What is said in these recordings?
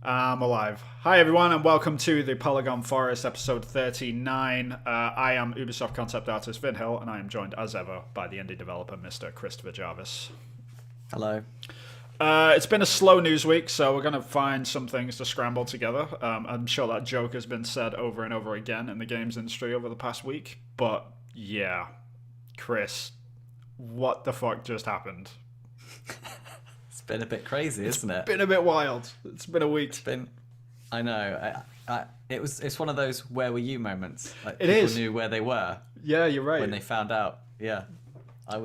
I'm alive. Hi everyone and welcome to the Polygon Forest episode 39. I am Ubisoft concept artist Vin Hill and I am joined as ever by the indie developer Mr. Christopher Jarvis. Hello. It's been a slow news week, so we're going to find some things to scramble together. I'm sure that joke has been said over and over again in the games industry over the past week. But yeah, Chris, what the fuck just happened? It's been a bit crazy, isn't it? It's been a bit wild. It's been a week. I know. It's one of those "where were you" moments. Like it people is. knew where they were. Yeah, you're right. When they found out. Yeah, I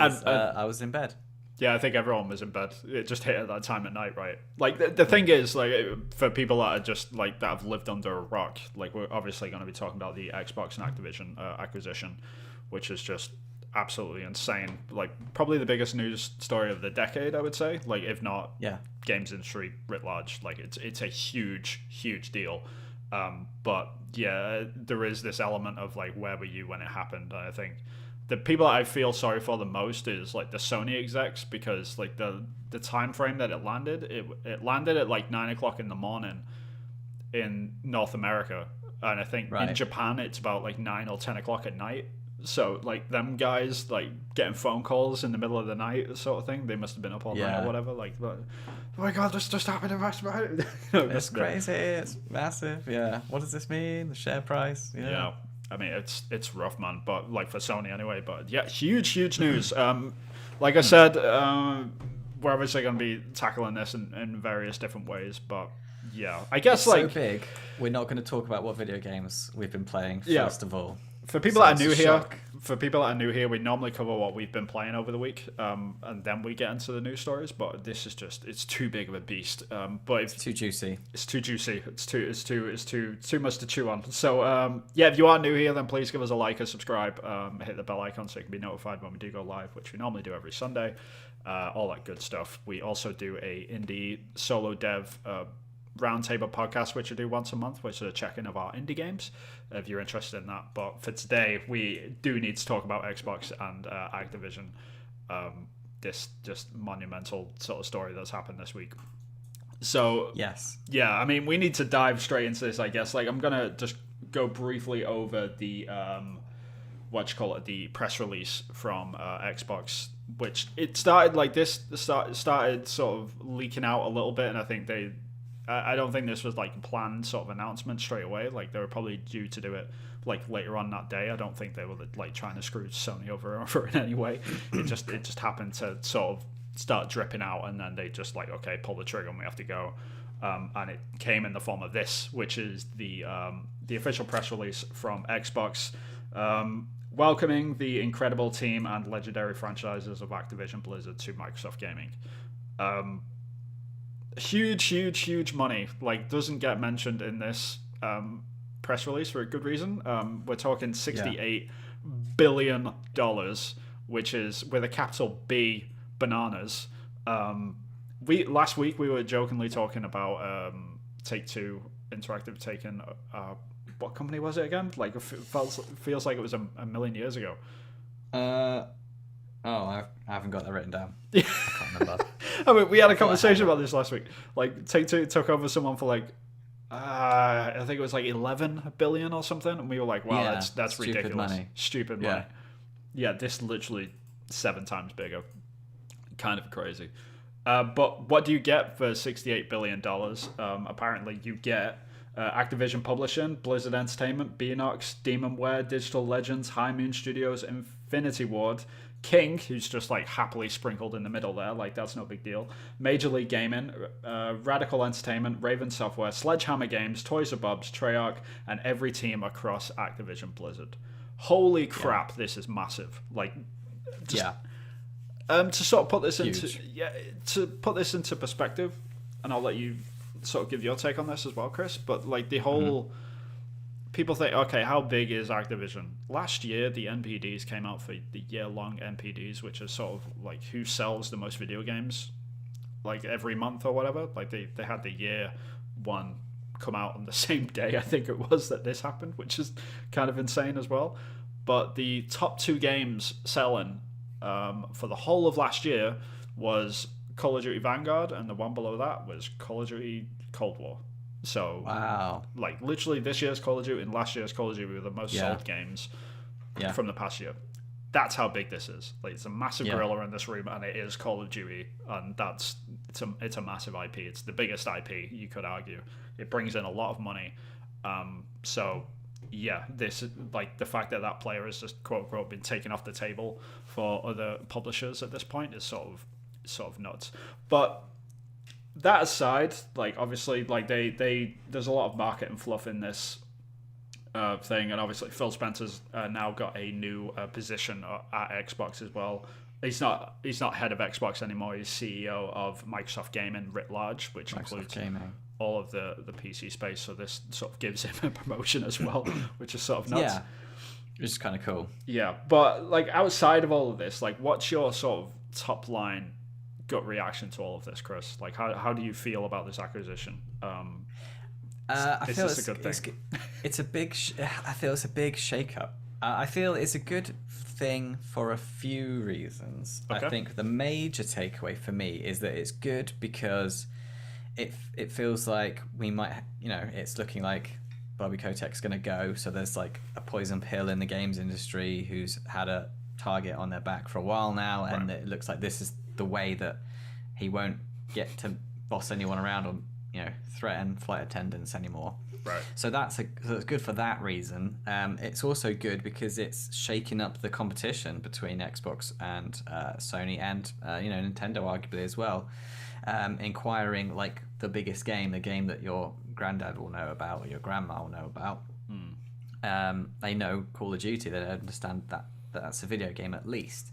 was in bed. Yeah, I think everyone was in bed. It just hit at that time at night, right? Like the thing is, like for people that are just like that have lived under a rock, like we're obviously going to be talking about the Xbox and Activision acquisition, which is just absolutely insane. Like probably the biggest news story of the decade, I would say. Like if not, games industry writ large. Like it's a huge deal. But yeah, there is this element of like where were you when it happened? I think the people that I feel sorry for the most is like the Sony execs, because like the time frame that it landed, it landed at like 9 o'clock in the morning in North America, and I think in Japan it's about like 9 or 10 o'clock at night. So like them guys like getting phone calls in the middle of the night sort of thing, they must have been up all night or whatever. Like, oh my god, this just happened. It's crazy. It's massive. Yeah. What does this mean? The share price. Yeah. I mean, it's rough, man. But like for Sony anyway. But yeah, huge news. Like I said, we're obviously going to be tackling this in various different ways. But yeah, I guess it's like so big. We're not going to talk about what video games we've been playing first of all. For people that are new here, we normally cover what we've been playing over the week, and then we get into the news stories. But this is just—it's too big of a beast. But it's too juicy. It's too juicy. It's too much to chew on. So yeah, if you are new here, then please give us a like and subscribe. Hit the bell icon so you can be notified when we do go live, which we normally do every Sunday. All that good stuff. We also do a indie solo dev roundtable podcast, which we do once a month, which is a check-in of our indie games, if you're interested in that. But for today, we do need to talk about Xbox and Activision, this just monumental sort of story that's happened this week. So yeah, I mean, we need to dive straight into this, I guess. Like, I'm gonna just go briefly over the the press release from Xbox, which it started like this. Started sort of leaking out a little bit, and I think I don't think this was like a planned sort of announcement straight away. Like they were probably due to do it like later on that day. I don't think they were like trying to screw Sony over in any way. It just happened to sort of start dripping out, and then they just like, okay, pull the trigger and we have to go. And it came in the form of this, which is the official press release from Xbox, welcoming the incredible team and legendary franchises of Activision Blizzard to Microsoft Gaming. Huge money, like doesn't get mentioned in this press release for a good reason. We're talking $68 billion, which is with a capital B, bananas. Last week we were jokingly talking about Take-Two Interactive taking what company was it again? Like it feels like it was a million years ago. I haven't got that written down. I can't remember. I mean, we had a conversation about this last week. Like, Take-Two took over someone for like, I think it was like 11 billion or something, and we were like, wow, that's ridiculous. Stupid money. Yeah, this literally 7 times bigger. Kind of crazy. But what do you get for $68 billion? Apparently, you get Activision Publishing, Blizzard Entertainment, Beanox, Demonware, Digital Legends, High Moon Studios, Infinity Ward, King, who's just like happily sprinkled in the middle there, like that's no big deal, Major League Gaming, Radical Entertainment, Raven Software, Sledgehammer Games, Toys R Bobs, Treyarch, and every team across Activision Blizzard. Holy crap, this is massive. Like, to sort of put this into perspective, and I'll let you sort of give your take on this as well, Chris, but like the whole people think, okay, how big is Activision? Last year, the NPDs came out for the year-long NPDs, which is sort of like who sells the most video games, like every month or whatever. Like they had the year one come out on the same day, I think it was, that this happened, which is kind of insane as well. But the top 2 games selling for the whole of last year was Call of Duty Vanguard, and the one below that was Call of Duty Cold War. So wow, like literally this year's Call of Duty and last year's Call of Duty were the most sold games from the past year. That's how big this is. Like, it's a massive gorilla in this room, and it is Call of Duty, and it's a massive IP. It's the biggest IP, you could argue. It brings in a lot of money. So yeah, this, like, the fact that player has just quote unquote been taken off the table for other publishers at this point is sort of nuts. But that aside, like, obviously, like, they there's a lot of marketing fluff in this thing, and obviously Phil Spencer's now got a new position at Xbox as well. He's not head of Xbox anymore. He's CEO of Microsoft Gaming writ large, which includes all of the PC space. So this sort of gives him a promotion as well, which is sort of nuts. Yeah, which is kind of cool. Yeah, but like outside of all of this, like, what's your sort of top line gut reaction to all of this, Chris? Like, how do you feel about this acquisition? I feel it's a good thing. I feel it's a big shake-up. I feel it's a good thing for a few reasons. Okay. I think the major takeaway for me is that it's good because it feels like we might, it's looking like Bobby Kotick's going to go. So there's like a poison pill in the games industry who's had a target on their back for a while now, and it looks like this is the way that he won't get to boss anyone around or threaten flight attendants anymore. Right. So it's good for that reason. It's also good because it's shaking up the competition between Xbox and Sony and Nintendo arguably as well. Inquiring like the biggest game, the game that your granddad will know about or your grandma will know about. They know Call of Duty. They understand that that's a video game at least.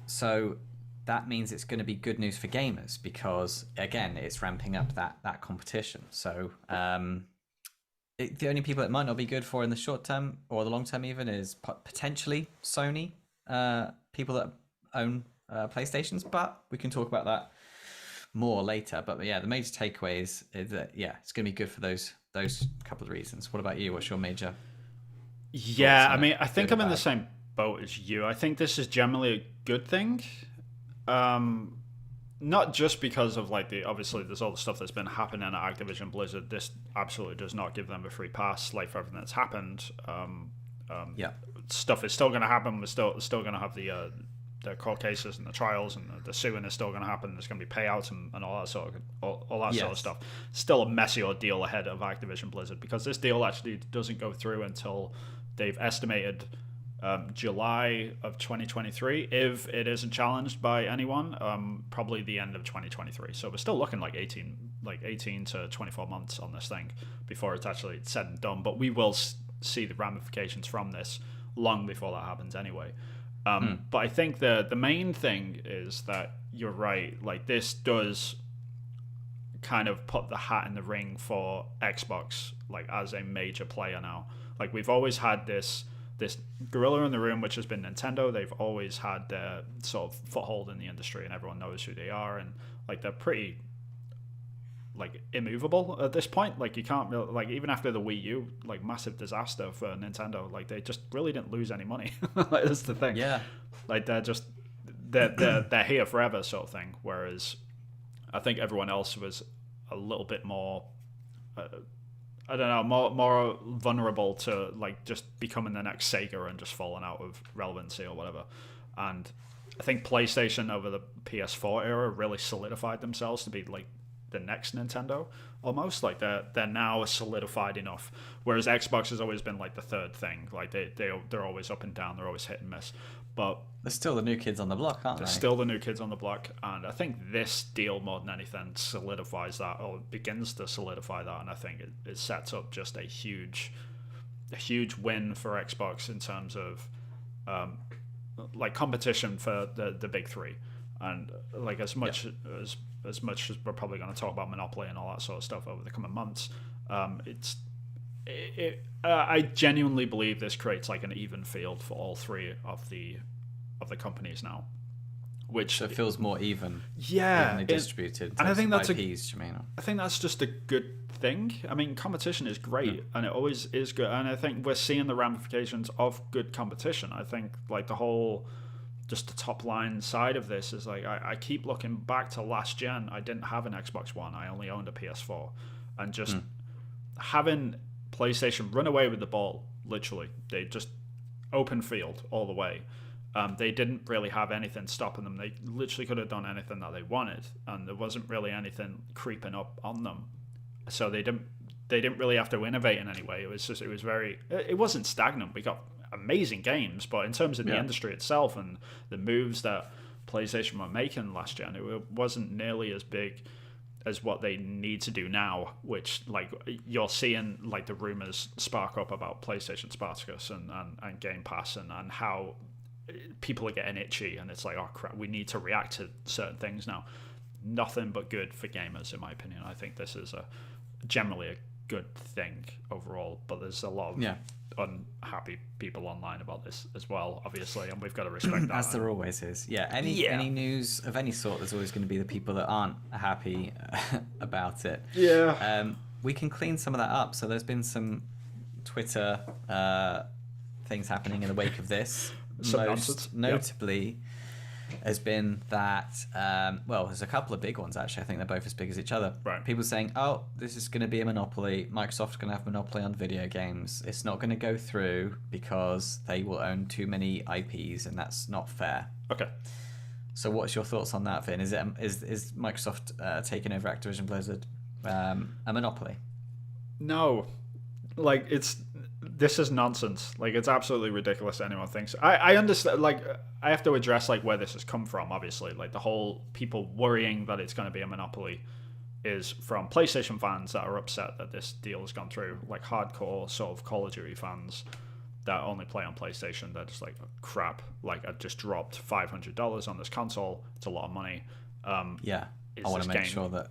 So that means it's going to be good news for gamers because, again, it's ramping up that competition. So the only people it might not be good for in the short term or the long term even is potentially Sony, people that own PlayStations, but we can talk about that more later. But yeah, the major takeaway is that, it's going to be good for those couple of reasons. What about you? What's your major? Yeah, I mean, I think I'm in the same boat as you. I think this is generally a good thing. Not just because of like obviously there's all the stuff that's been happening at Activision Blizzard. This absolutely does not give them a free pass, like, for everything that's happened. Stuff is still going to happen. We're still going to have the court cases and the trials, and the suing is still going to happen. There's going to be payouts and all that sort of stuff. Still a messy ordeal ahead of Activision Blizzard because this deal actually doesn't go through until they've estimated July of 2023, if it isn't challenged by anyone, probably the end of 2023. So we're still looking like 18 to 24 months on this thing before it's actually said and done. But we will see the ramifications from this long before that happens anyway. But I think the main thing is that you're right. Like, this does kind of put the hat in the ring for Xbox, like, as a major player now. Like, we've always had this gorilla in the room, which has been Nintendo. They've always had their sort of foothold in the industry, and everyone knows who they are, and like, they're pretty like immovable at this point. Like, you can't really, like, even after the Wii U, like, massive disaster for Nintendo, like, they just really didn't lose any money. Like, that's the thing. Yeah, like, they're here forever sort of thing. Whereas I think everyone else was a little bit more I don't know, more vulnerable to like just becoming the next Sega and just falling out of relevancy or whatever. And I think PlayStation over the PS4 era really solidified themselves to be like the next Nintendo almost. Like, they're now solidified enough, whereas Xbox has always been like the third thing. Like, they're always up and down, they're always hit and miss, but they're still the new kids on the block, aren't they? They're still the new kids on the block, and I think this deal more than anything solidifies that, or begins to solidify that. And I think it sets up just a huge win for Xbox in terms of like competition for the big three. And like, as much as we're probably going to talk about Monopoly and all that sort of stuff over the coming months, I genuinely believe this creates like an even field for all three of the companies now, which so it feels more even, evenly distributed. And I think that's IPs, I think that's just a good thing. I mean, competition is great, and it always is good. And I think we're seeing the ramifications of good competition. I think like just the top line side of this is like, I keep looking back to last gen. I didn't have an Xbox One. I only owned a PS4. and just having PlayStation run away with the ball. Literally, they just open field all the way. They didn't really have anything stopping them. They literally could have done anything that they wanted, and there wasn't really anything creeping up on them. So they didn't really have to innovate in any way. It wasn't stagnant. We got amazing games, but in terms of the industry itself and the moves that PlayStation were making last gen, it wasn't nearly as big as what they need to do now, which like you're seeing like the rumors spark up about PlayStation Spartacus and Game Pass and how people are getting itchy, and it's like, oh crap, we need to react to certain things now. Nothing but good for gamers, in my opinion. I think this is generally a good thing overall, but there's a lot of unhappy people online about this as well, obviously, and we've got to respect that. As there always is. Any news of any sort, there's always going to be the people that aren't happy about it. We can clean some of that up. So there's been some Twitter things happening in the wake of this. Most notably has been that, there's a couple of big ones, actually. I think they're both as big as each other. Right. People saying, oh, this is going to be a monopoly. Microsoft's going to have a monopoly on video games. It's not going to go through because they will own too many IPs, and that's not fair. Okay. So what's your thoughts on that, Vin? Is Microsoft taking over Activision Blizzard a monopoly? No. Like, this is nonsense. Like, it's absolutely ridiculous anyone thinks. I understand, like, I have to address like where this has come from, obviously. Like, the whole people worrying that it's going to be a monopoly is from PlayStation fans that are upset that this deal has gone through. Like, hardcore sort of Call of Duty fans that only play on PlayStation. They're just like, oh, crap, like, I just dropped $500 on this console. It's a lot of money. I want to make sure that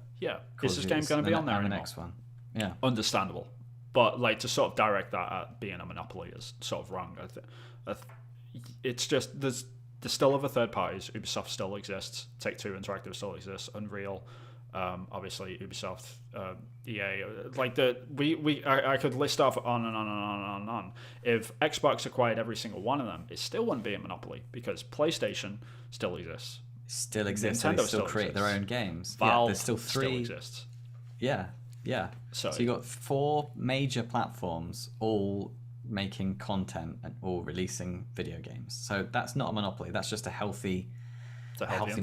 is this game going to be on there anymore? The next one. Yeah. Understandable. But like to sort of direct that at being a monopoly is sort of wrong. It's just there's still other third parties. Ubisoft still exists. Take-Two Interactive still exists. Unreal, obviously Ubisoft, EA. Like I could list off on and on and on and on. If Xbox acquired every single one of them, it still wouldn't be a monopoly because PlayStation still exists. Still exists. Nintendo still create their own games. Valve there's still three. Still exists. Yeah. So you got 4 major platforms all making content and all releasing video games. So that's not a monopoly. That's just a healthy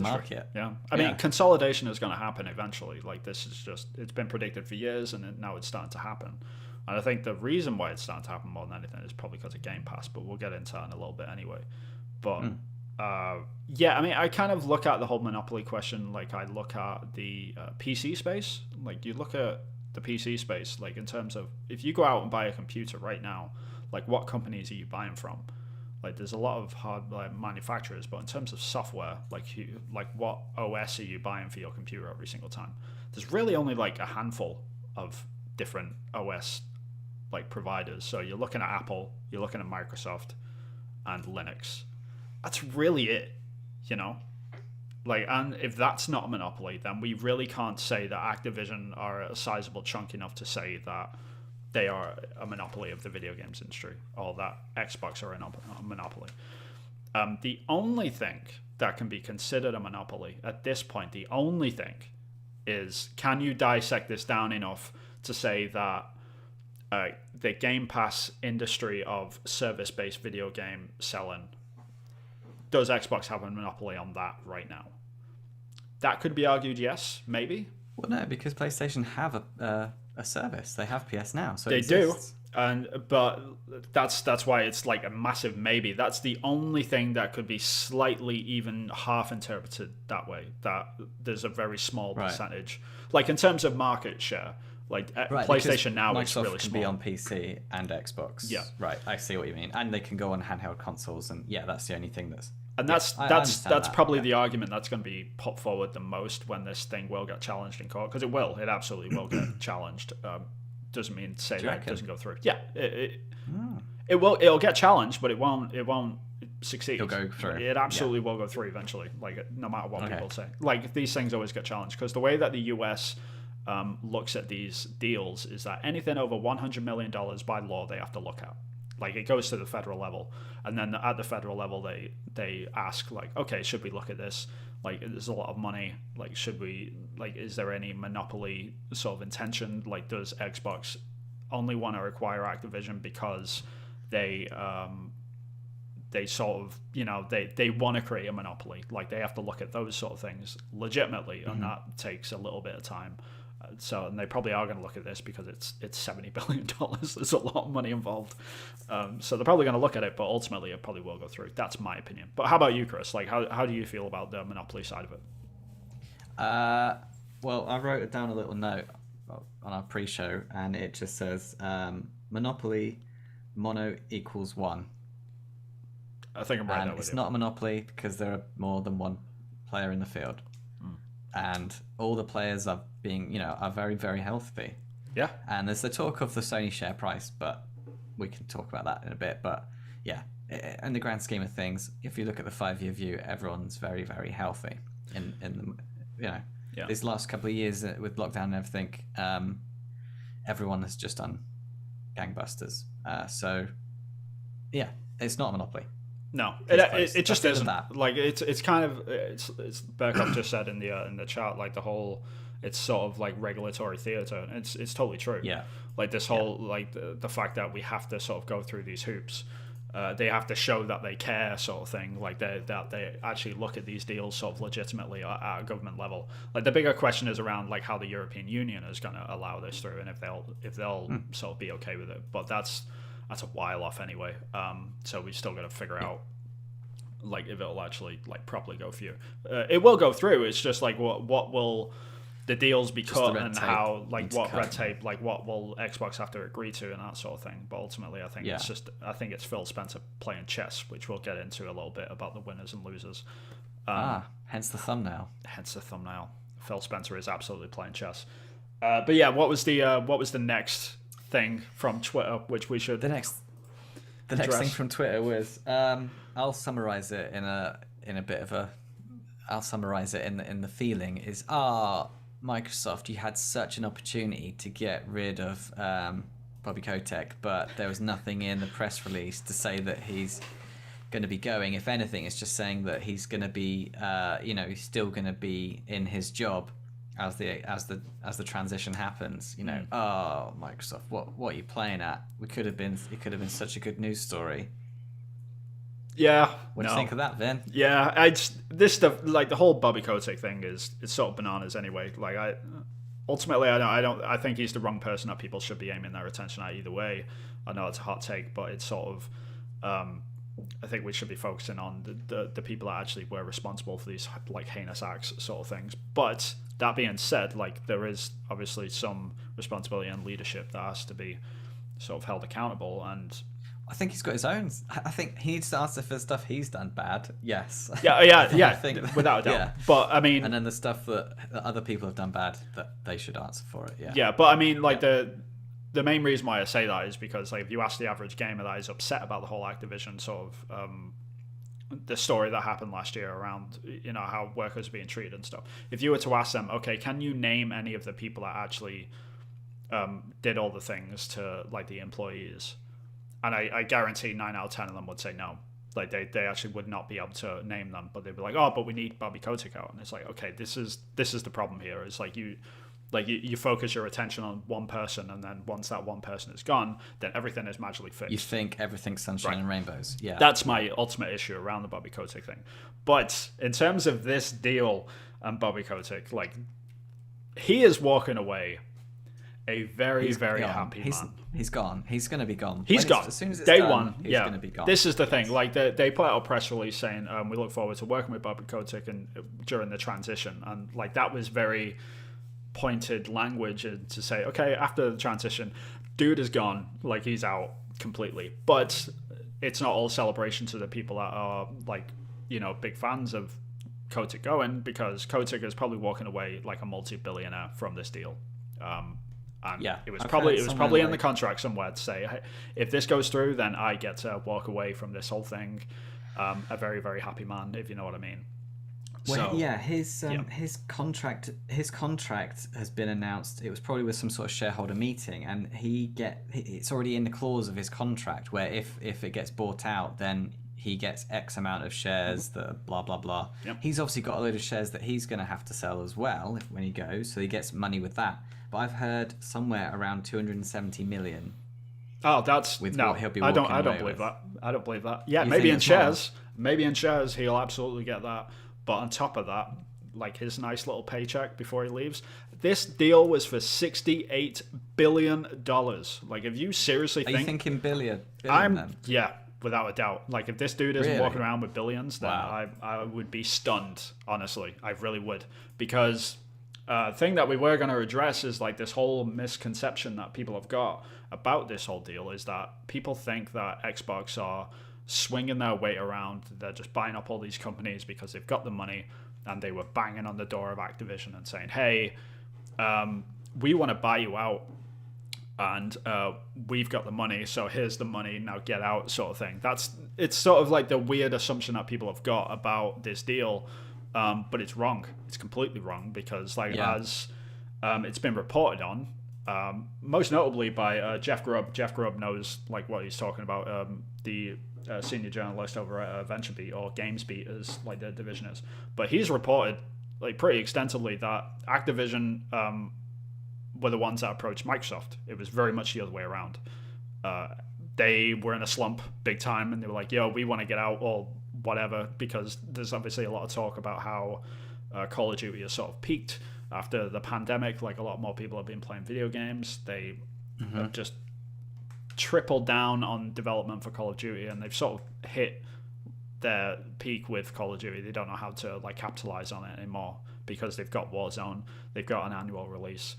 market. Yeah. I mean, consolidation is going to happen eventually. Like, this is just, it's been predicted for years, and now it's starting to happen. And I think the reason why it's starting to happen more than anything is probably because of Game Pass, but we'll get into that in a little bit anyway. But I mean, I kind of look at the whole monopoly question like I look at the PC space. Like, you look at the PC space, like, in terms of if you go out and buy a computer right now, like, what companies are you buying from? Like, there's a lot of hardware manufacturers, but in terms of software, like what OS are you buying for your computer every single time? There's really only like a handful of different OS like providers. So you're looking at Apple, you're looking at Microsoft, and Linux. That's really it, you know? Like, and if that's not a monopoly, then we really can't say that Activision are a sizable chunk enough to say that they are a monopoly of the video games industry, or that Xbox are a monopoly. The only thing that can be considered a monopoly at this point, the only thing is, can you dissect this down enough to say that the Game Pass industry of service-based video game selling, does Xbox have a monopoly on that right now? That could be argued, yes, maybe. Well, no, because PlayStation have a service. They have PS Now, so they do. But that's why it's like a massive maybe. That's the only thing that could be slightly even half interpreted that way. That there's a very small percentage, like in terms of market share. Like PlayStation Now is really small. Microsoft can be on PC and Xbox. Yeah, right. I see what you mean, and they can go on handheld consoles, and that's the only thing that's. And that's probably the argument that's going to be put forward the most when this thing will get challenged in court, because it will. It absolutely will get challenged. Doesn't mean to say that it doesn't go through. Yeah, it will. It'll get challenged, but it won't succeed. It'll go through. It absolutely will go through eventually. Like, no matter what people say. Like, these things always get challenged because the way that the US looks at these deals is that anything over $100 million by law they have to look at. Like, it goes to the federal level, and then at the federal level they ask, like, okay, should we look at this? Like, there's a lot of money. Like, should we, like, is there any monopoly sort of intention? Like, does Xbox only want to acquire Activision because they sort of, they want to create a monopoly? Like, they have to look at those sort of things legitimately, and that takes a little bit of time. And they probably are going to look at this because it's $70 billion. There's a lot of money involved. So they're probably going to look at it, but ultimately it probably will go through. That's my opinion. But how about you, Chris? Like, how do you feel about the monopoly side of it? Well, I wrote it down a little note on our pre-show, and it just says monopoly mono equals one. I think I'm right. And it's not a monopoly because there are more than one player in the field. And all the players are very, very healthy. Yeah. And there's the talk of the Sony share price, but we can talk about that in a bit. But yeah, in the grand scheme of things, if you look at the 5-year view, everyone's very, very healthy. These last couple of years with lockdown and everything, everyone has just done gangbusters. So yeah, it's not a monopoly. No, it just isn't. That. Like, it's kind of it's Berkov just said in the chat, like, the whole, it's sort of like regulatory theater. It's totally true. Yeah. Like, this whole like the fact that we have to sort of go through these hoops. They have to show that they care, sort of thing. Like, that they actually look at these deals sort of legitimately at a government level. Like, the bigger question is around, like, how the European Union is going to allow this through, and if they'll sort of be okay with it. But that's a while off anyway. So we still got to figure out, like, if it'll actually, like, properly go through. It will go through. It's just like what will the deals be cut, and how, like, what red tape, like, what will Xbox have to agree to, and that sort of thing. But ultimately, I think it's Phil Spencer playing chess, which we'll get into a little bit about the winners and losers. Hence the thumbnail. Phil Spencer is absolutely playing chess. But yeah, what was the next thing from Twitter, which we should the next thing from Twitter was I'll summarize it in the feeling is Microsoft, you had such an opportunity to get rid of Bobby Kotick, but there was nothing in the press release to say that he's going to be going. If anything, it's just saying that he's going to be he's still going to be in his job as the transition happens. Microsoft, what are you playing at? It could have been such a good news story. Yeah. What do you think of that, Vin? Yeah, this stuff, like, the whole Bobby Kotick thing it's sort of bananas anyway. Like, I think he's the wrong person that people should be aiming their attention at either way. I know it's a hot take, but it's sort of I think we should be focusing on the people that actually were responsible for these, like, heinous acts sort of things. But that being said, like, there is obviously some responsibility and leadership that has to be sort of held accountable, and I think he's got his own. I think he needs to answer for the stuff he's done bad. Yes. Yeah, I think, without a doubt. Yeah. But I mean, and then the stuff that other people have done bad, that they should answer for it. Yeah. Yeah, but I mean, like, the main reason why I say that is because, like, if you ask the average gamer that is upset about the whole Activision sort of the story that happened last year around, how workers are being treated and stuff, if you were to ask them, okay, can you name any of the people that actually did all the things to, like, the employees? And I guarantee 9 out of 10 of them would say no. Like, they actually would not be able to name them, but they'd be like, oh, but we need Bobby Kotick out. And it's like, okay, this is the problem here. It's like you focus your attention on one person, and then once that one person is gone, then everything is magically fixed. You think everything's sunshine and rainbows. Yeah. That's my ultimate issue around the Bobby Kotick thing. But in terms of this deal and Bobby Kotick, like, he is walking away a very, very happy man. He's gone. He's going to be gone. He's gone. As soon as it's Day done, one, he's going to be gone. This is the thing. Like, they put out a press release saying, we look forward to working with Bobby Kotick and during the transition. And, like, that was very pointed language to say, okay, after the transition, dude is gone. Like, he's out completely. But it's not all celebration to the people that are, like, big fans of Kotick going, because Kotick is probably walking away like a multi-billionaire from this deal. And it was probably in the contract somewhere to say, hey, if this goes through, then I get to walk away from this whole thing a very, very happy man, if you know what I mean. Well, his contract has been announced. It was probably with some sort of shareholder meeting, and it's already in the clause of his contract where if it gets bought out, then he gets X amount of shares that blah blah blah. Yep. He's obviously got a load of shares that he's going to have to sell as well when he goes, so he gets money with that. But I've heard somewhere around 270 million. Oh, that's with no. What he'll be I don't away believe with. that. I don't believe that. Yeah, You maybe think in as well? shares. Maybe in shares he'll absolutely get that. But on top of that, like his nice little paycheck before he leaves, this deal was for $68 billion. Like, if you seriously Are you thinking billion then? Yeah, without a doubt. Like, if this dude isn't Really? walking around with billions, then Wow. I would be stunned. Honestly, I really would, because thing that we were going to address is like this whole misconception that people have got about this whole deal is that people think that Xbox are swinging their weight around. They're just buying up all these companies because they've got the money, and they were banging on the door of Activision and saying, hey, we want to buy you out, and we've got the money, so here's the money, now get out, sort of thing. It's sort of like the weird assumption that people have got about this deal, but it's wrong. It's completely wrong, because as it's been reported on, most notably by Jeff Grubb. Jeff Grubb knows like what he's talking about. The senior journalist over at VentureBeat, or GamesBeat as like their division is. But he's reported like pretty extensively that Activision were the ones that approached Microsoft. It was very much the other way around. They were in a slump big time, and they were like, yo, we want to get out or whatever, because there's obviously a lot of talk about how Call of Duty has sort of peaked after the pandemic. Like, a lot more people have been playing video games. They have just tripled down on development for Call of Duty, and they've sort of hit their peak with Call of Duty. They don't know how to like capitalize on it anymore, because they've got Warzone, they've got an annual release.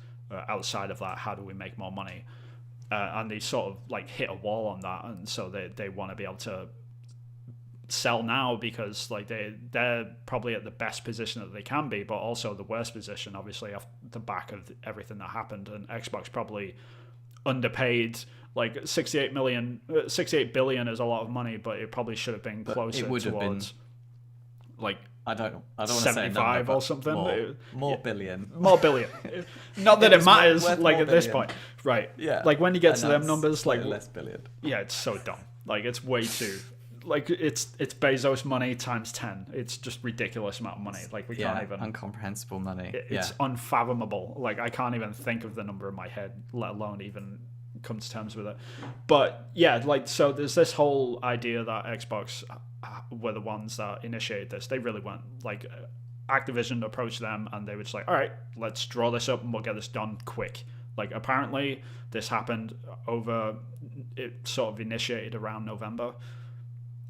Outside of that, how do we make more money? And they sort of like hit a wall on that, and so they want to be able to sell now, because like they're probably at the best position that they can be, but also the worst position, obviously, off the back of everything that happened. And Xbox probably underpaid. Like 68 billion is a lot of money, but it probably should have been closer towards like I don't want to 75 say or something. More billion. More billion. Not that it matters, like at this billion. point, right? Yeah. Like when you get to them numbers, like less billion. yeah, it's so dumb. Like it's way too. Like it's Bezos money times 10. It's just ridiculous amount of money. Like we can't even incomprehensible money. It's unfathomable. Like I can't even think of the number in my head, let alone even come to terms with it. But yeah, like so there's this whole idea that Xbox were the ones that initiated this. They really weren't. Like Activision approached them, and they were just like, all right, let's draw this up and we'll get this done quick. Like apparently this happened over, it sort of initiated around November,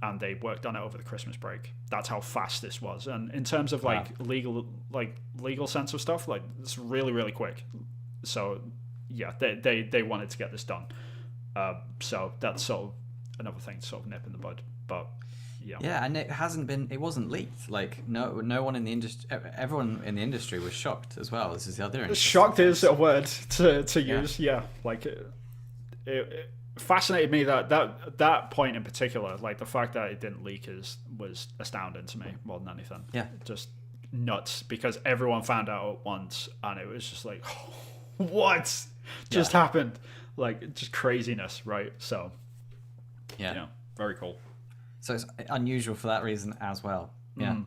and they worked on it over the Christmas break. That's how fast this was. And in terms of like legal sense of stuff, like it's really, really quick. So yeah, they wanted to get this done. So that's sort of another thing to sort of nip in the bud. But yeah, and it wasn't leaked. Like no one in the industry, everyone in the industry was shocked as well. This is the other. Shocked is a word to use. Yeah, like it fascinated me that point in particular. Like the fact that it didn't leak was astounding to me more than anything. Yeah, just nuts, because everyone found out at once, and it was just like, what just happened? Like just craziness, right? So yeah, very cool. So it's unusual for that reason as well. Yeah.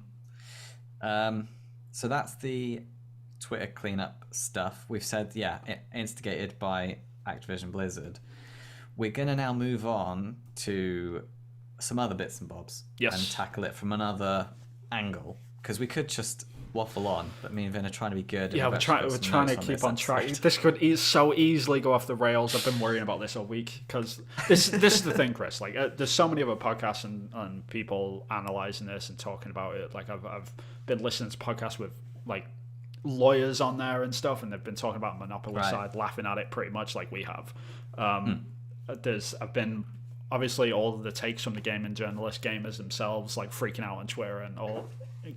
So that's the Twitter cleanup stuff. We've said, instigated by Activision Blizzard. We're going to now move on to some other bits and bobs. Yes. And tackle it from another angle. Because we could just waffle on, but me and Vin are trying to be good. Yeah, we're trying to keep on track. This could so easily go off the rails. I've been worrying about this all week, because this is the thing, Chris. Like, there's so many other podcasts and people analyzing this and talking about it. Like, I've been listening to podcasts with like lawyers on there and stuff, and they've been talking about Monopoly side, laughing at it pretty much like we have. I've been obviously all of the takes from the gaming journalists, gamers themselves, like freaking out on Twitter and all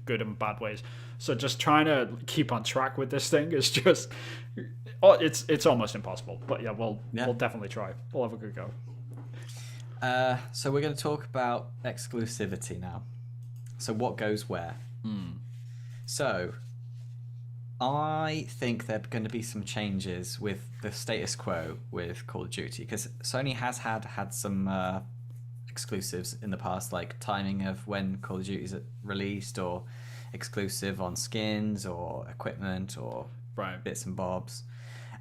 good and bad ways. So just trying to keep on track with this thing is just, it's almost impossible. But yeah, we'll definitely try. We'll have a good go. So we're going to talk about exclusivity now. So what goes where? So I think there are going to be some changes with the status quo with Call of Duty, because Sony has had some exclusives in the past, like timing of when Call of Duty is released, or exclusive on skins or equipment or bits and bobs.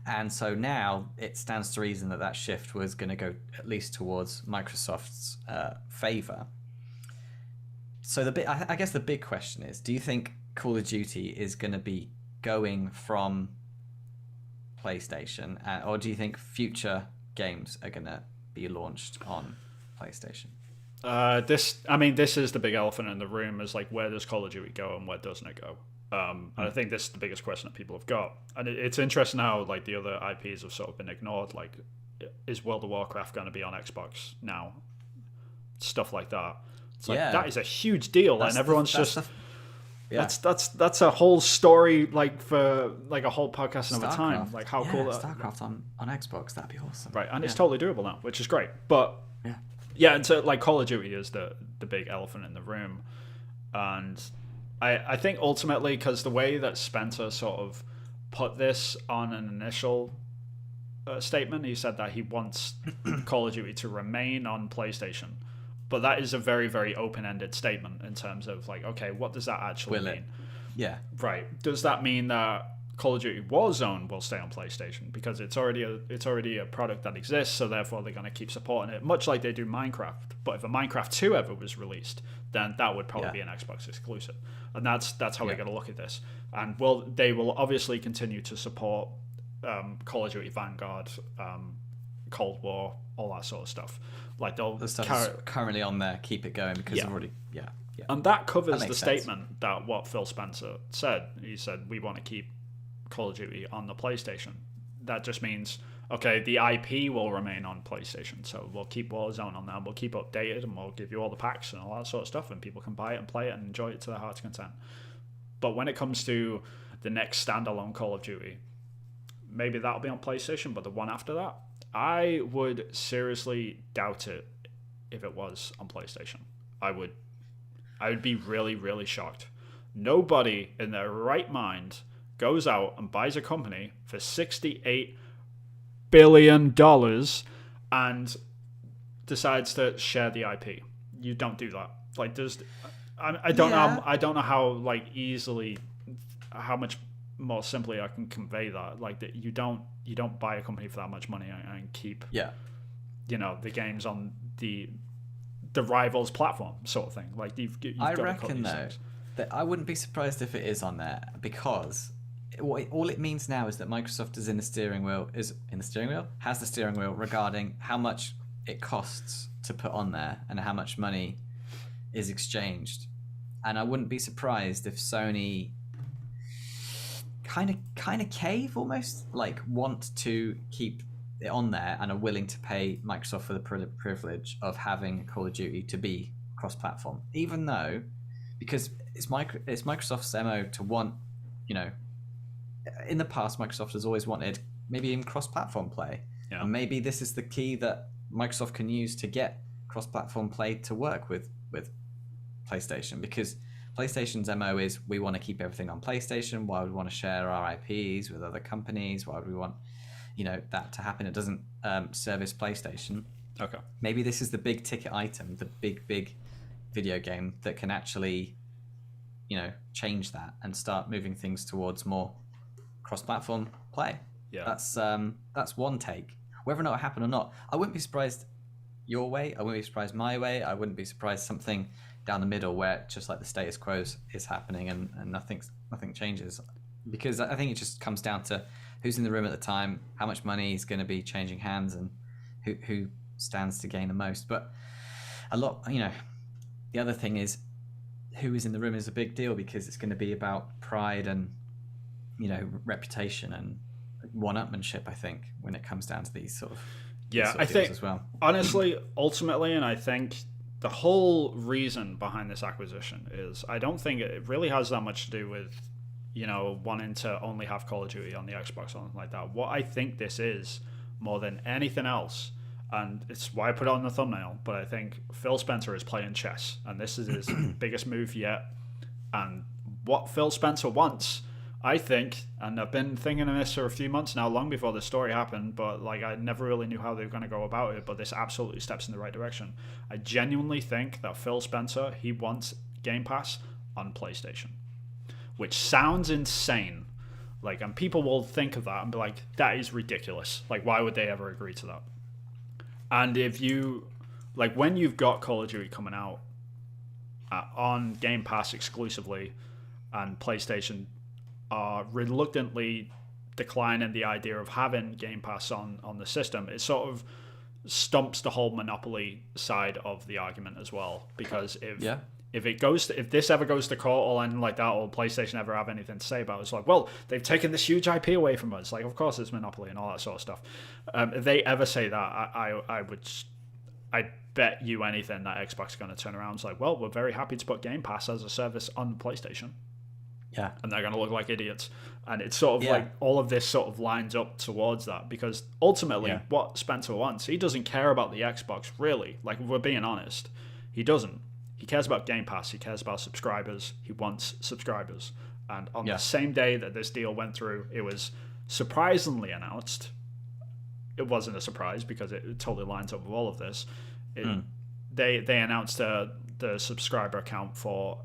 And so now it stands to reason that that shift was going to go at least towards Microsoft's favor. So I guess the big question is, do you think Call of Duty is going to be going from PlayStation, or do you think future games are going to be launched on PlayStation? This is the big elephant in the room, is like, where does Call of Duty go and where doesn't it go? And I think this is the biggest question that people have got. And it's interesting how like the other IPs have sort of been ignored. Like, is World of Warcraft going to be on Xbox now? Stuff like that. It's like, that is a huge deal, and everyone's that's a whole story, like, for like a whole podcast another time. Like, how cool that StarCraft on Xbox, that'd be awesome. Right, and it's totally doable now, which is great. But and so like Call of Duty is the big elephant in the room, and I think ultimately, because the way that Spencer sort of put this on an initial statement, he said that he wants Call of Duty to remain on PlayStation. But that is a very, very open-ended statement in terms of like, okay, what does that actually mean? Yeah. Right. Does that mean that Call of Duty Warzone will stay on PlayStation because it's already a product that exists, so therefore they're going to keep supporting it, much like they do Minecraft. But if a Minecraft 2 ever was released, then that would probably be an Xbox exclusive, and that's how we're going to look at this. And they will obviously continue to support Call of Duty Vanguard, Cold War, all that sort of stuff. Like, the stuff is currently on there, keep it going, because they've already and that covers the statement that what Phil Spencer said. He said, we want to keep Call of Duty on the PlayStation. That just means, okay, the IP will remain on PlayStation, so we'll keep Warzone on there, we'll keep updated, and we'll give you all the packs and all that sort of stuff, and people can buy it and play it and enjoy it to their heart's content. But when it comes to the next standalone Call of Duty, maybe that'll be on PlayStation, but the one after that, I would seriously doubt it if it was on PlayStation. I would be really, really shocked. Nobody in their right mind goes out and buys a company for $68 billion and decides to share the IP. You don't do that. Like, I don't know how, like, easily, how much more simply I can convey that. Like, that you don't buy a company for that much money and keep the games on the rival's platform, sort of thing. Like, you've I reckon though that I wouldn't be surprised if it is on there, because all it means now is that Microsoft has the steering wheel regarding how much it costs to put on there and how much money is exchanged. And I wouldn't be surprised if Sony kind of cave, almost like want to keep it on there and are willing to pay Microsoft for the privilege of having Call of Duty to be cross-platform, even though, because it's Microsoft's MO to want, in the past Microsoft has always wanted maybe even cross-platform play, and maybe this is the key that Microsoft can use to get cross-platform play to work with PlayStation, because PlayStation's MO is, we want to keep everything on PlayStation. Why would we want to share our IPs with other companies? Why would we want, that to happen? It doesn't service PlayStation. Okay. Maybe this is the big ticket item, the big video game that can actually, change that and start moving things towards more cross-platform play. Yeah. That's one take. Whether or not it happen or not, I wouldn't be surprised your way. I wouldn't be surprised my way. I wouldn't be surprised something down the middle where just like the status quo is happening and nothing changes, because I think it just comes down to who's in the room at the time, how much money is going to be changing hands, and who stands to gain the most. But a lot, the other thing is who is in the room is a big deal, because it's going to be about pride and reputation and one-upmanship, I think, when it comes down to these sort of I think as well. Honestly, ultimately, and I think the whole reason behind this acquisition is, I don't think it really has that much to do with, wanting to only have Call of Duty on the Xbox or something like that. What I think this is, more than anything else, and it's why I put it on the thumbnail, but I think Phil Spencer is playing chess, and this is his biggest move yet. And what Phil Spencer wants, I think, and I've been thinking of this for a few months now, long before this story happened, but like I never really knew how they were going to go about it, but this absolutely steps in the right direction. I genuinely think that Phil Spencer, he wants Game Pass on PlayStation, which sounds insane. Like, and people will think of that and be like, that is ridiculous. Like, why would they ever agree to that? And if you, like, when you've got Call of Duty coming out on Game Pass exclusively, and PlayStation are reluctantly declining the idea of having Game Pass on the system, it sort of stumps the whole monopoly side of the argument as well. Because if this ever goes to court or anything like that, or PlayStation ever have anything to say about it, it's like, well, they've taken this huge IP away from us. Like, of course it's monopoly and all that sort of stuff. If they ever say that, I'd bet you anything that Xbox are going to turn around. It's like, well, we're very happy to put Game Pass as a service on PlayStation. Yeah. And they're going to look like idiots. And it's sort of like all of this sort of lines up towards that, because ultimately what Spencer wants, he doesn't care about the Xbox, really. Like, if we're being honest, he doesn't. He cares about Game Pass. He cares about subscribers. He wants subscribers. And on the same day that this deal went through, it was surprisingly announced. It wasn't a surprise because it totally lines up with all of this. They announced the subscriber count for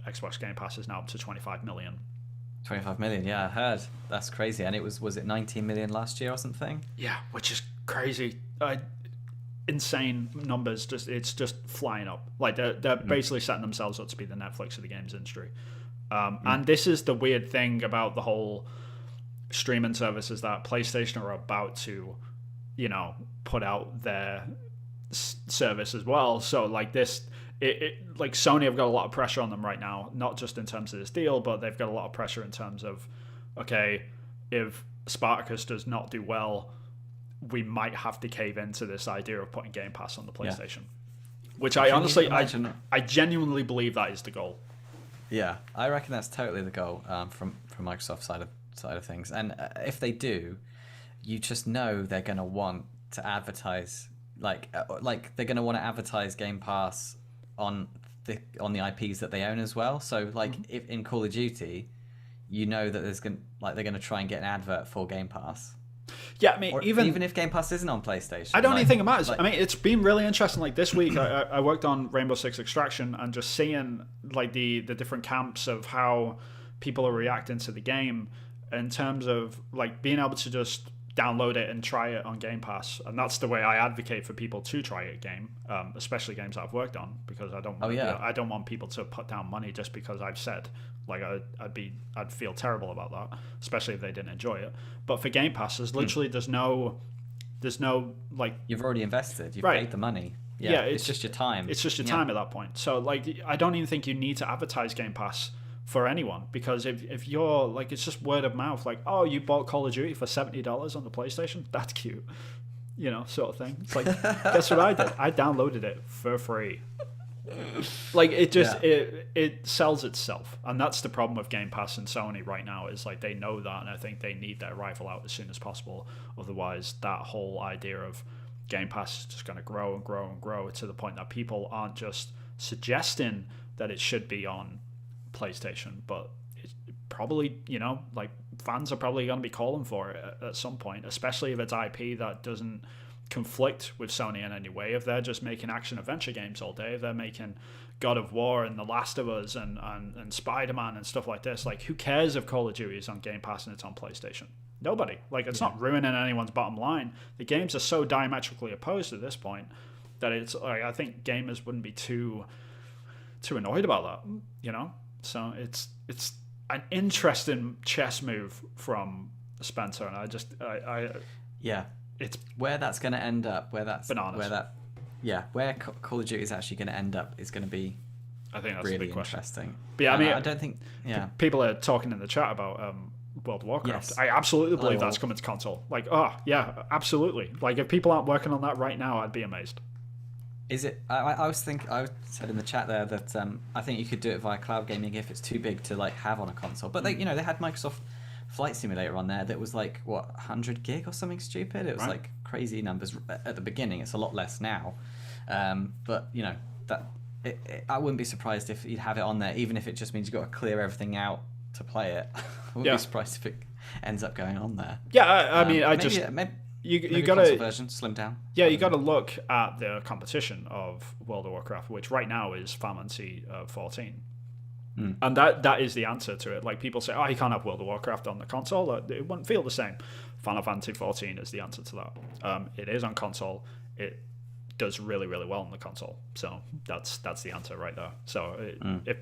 Xbox Game Pass is now up to 25 million. 25 million, yeah, I heard. That's crazy. And it was it 19 million last year or something? Yeah, which is crazy. Insane numbers. It's just flying up. Like, they're basically setting themselves up to be the Netflix of the games industry. And this is the weird thing about the whole streaming services, that PlayStation are about to, put out their service as well. So like this, like Sony have got a lot of pressure on them right now, not just in terms of this deal, but they've got a lot of pressure in terms of, okay, if Spartacus does not do well, we might have to cave into this idea of putting Game Pass on the PlayStation. Which I honestly, I genuinely believe that is the goal. Yeah, I reckon that's totally the goal from Microsoft's side of things. And if they do, you just know they're going to want to advertise, like they're going to want to advertise Game Pass on the IPs that they own as well. So like if in Call of Duty, that they're going to try and get an advert for Game Pass. Yeah, I mean, or even if Game Pass isn't on PlayStation, I don't even think it matters. I mean, it's been really interesting. Like this week, I worked on Rainbow Six Extraction, and just seeing like the different camps of how people are reacting to the game in terms of like being able to just download it and try it on Game Pass. And that's the way I advocate for people to try a game, especially games that I've worked on, because I don't I don't want people to put down money just because I've said. Like I'd feel terrible about that, especially if they didn't enjoy it. But for Game Pass, there's literally there's no like, you've already invested, you've paid the money. Yeah, it's just your time. It's just your time at that point. So like I don't even think you need to advertise Game Pass for anyone, because if you're like, it's just word of mouth. Like, oh, you bought Call of Duty for $70 on the PlayStation, that's cute, sort of thing. It's like, guess what I did? I downloaded it for free. Like it just it sells itself, and that's the problem with Game Pass and Sony right now, is like they know that, and I think they need their rifle out as soon as possible. Otherwise, that whole idea of Game Pass is just going to grow and grow and grow to the point that people aren't just suggesting that it should be on PlayStation, but it's probably, like fans are probably going to be calling for it at some point, especially if it's IP that doesn't conflict with Sony in any way. If they're just making action adventure games all day, if they're making God of War and The Last of Us and Spider-Man and stuff like this, like who cares if Call of Duty is on Game Pass and it's on PlayStation? Nobody. Like, it's not ruining anyone's bottom line. The games are so diametrically opposed at this point that it's like, I think gamers wouldn't be too annoyed about that, So it's an interesting chess move from Spencer, and I it's where that's going to end up, bananas. Where Call of Duty is actually going to end up is going to be, I think that's really a big question. Interesting. But yeah, I mean, I don't think people are talking in the chat about World of Warcraft. Yes. I absolutely believe that's coming to console. Like, oh yeah, absolutely. Like if people aren't working on that right now, I'd be amazed. Is it? I said in the chat there that I think you could do it via cloud gaming if it's too big to like have on a console. But they had Microsoft Flight Simulator on there that was like 100 gig or something stupid. It was like crazy numbers at the beginning. It's a lot less now, but I wouldn't be surprised if you'd have it on there, even if it just means you've got to clear everything out to play it. wouldn't be surprised if it ends up going on there. Yeah, I mean, maybe you gotta version slim down. Yeah, you gotta look at the competition of World of Warcraft, which right now is Final Fantasy 14. And that is the answer to it. Like, people say, oh, you can't have World of Warcraft on the console. It wouldn't feel the same. Final Fantasy 14 is the answer to that. It is on console. It does really, really well on the console. So that's the answer right there. So if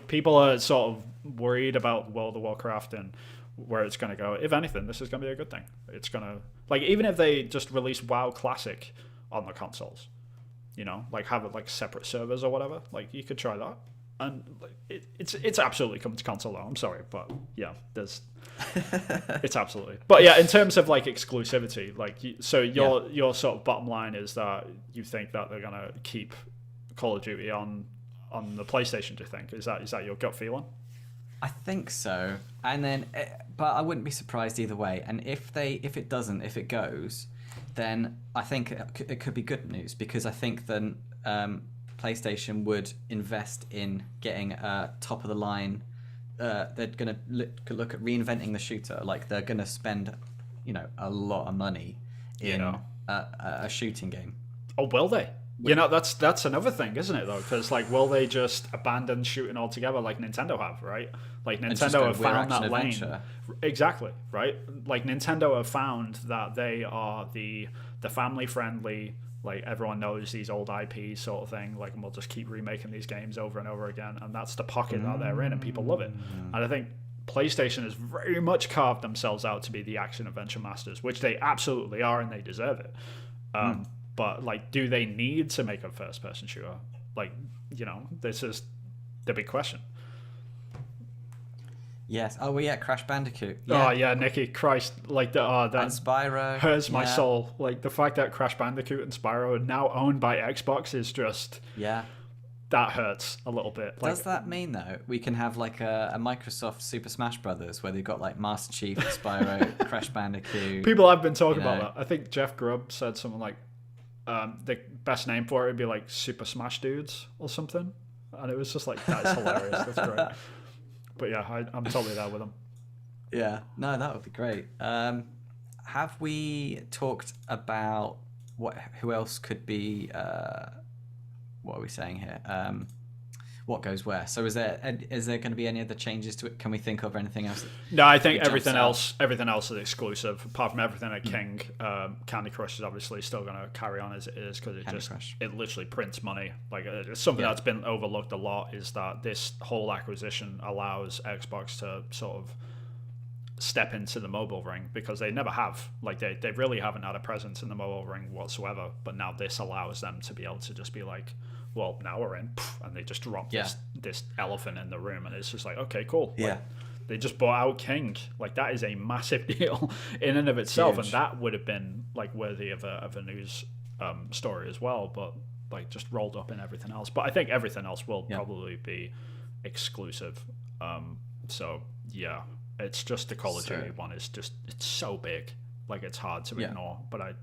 people are sort of worried about World of Warcraft and where it's going to go, if anything, this is going to be a good thing. It's going to, like, even if they just release WoW Classic on the consoles, you know, like have it like separate servers or whatever, like you could try that. And it's absolutely coming to console though. I'm sorry, but yeah, it's absolutely. But yeah, in terms of like exclusivity, like your sort of bottom line is that you think that they're gonna keep Call of Duty on the PlayStation. Do you think is that your gut feeling? I think so, and then, but I wouldn't be surprised either way. And if it goes, then I think it could be good news, because I think then PlayStation would invest in getting top of the line. They're gonna look at reinventing the shooter. Like, they're gonna spend, a lot of money in a shooting game. Oh, will they? That's another thing, isn't it, though? Because, like, will they just abandon shooting altogether like Nintendo have, right? Like, Nintendo have found that lane. Exactly, right? Like, Nintendo have found that they are the family-friendly, like, everyone knows these old IPs sort of thing, like, and we'll just keep remaking these games over and over again, and that's the pocket that they're in, and people love it. And I think PlayStation has very much carved themselves out to be the action-adventure masters, which they absolutely are, and they deserve it. But, like, do they need to make a first-person shooter? Like, this is the big question. Yes. Oh, well, yeah, Crash Bandicoot. Yeah. Oh, yeah, Nicky, Christ. Like, that and Spyro. Hurts my soul. Like, the fact that Crash Bandicoot and Spyro are now owned by Xbox is just... Yeah. That hurts a little bit. Does that mean, though, we can have, like, a Microsoft Super Smash Brothers where they've got, like, Master Chief, Spyro, Crash Bandicoot... People have been talking about that. I think Jeff Grubb said something like, the best name for it would be, like, Super Smash Dudes or something. And it was just like, that is hilarious. That's great. But yeah, I'm totally there with them. Yeah, no, that would be great. Have we talked about who else could be? What are we saying here? What goes where? So is there going to be any other changes to it? Can we think of anything else? No, I think everything else is exclusive. Apart from everything at King, Candy Crush is obviously still going to carry on as it is, because it literally prints money. Like, it's something that's been overlooked a lot, is that this whole acquisition allows Xbox to sort of step into the mobile ring, because they never have. Like, they really haven't had a presence in the mobile ring whatsoever. But now this allows them to be able to just be like, well, now we're in, and they just drop this elephant in the room, and it's just like, okay, cool. Yeah. Like, they just bought out King. Like, that is a massive deal in and of itself, and that would have been, like, worthy of a news story as well, but, like, just rolled up in everything else. But I think everything else will probably be exclusive. So yeah, it's just the Call of Duty one is just, it's so big, like, it's hard to ignore. But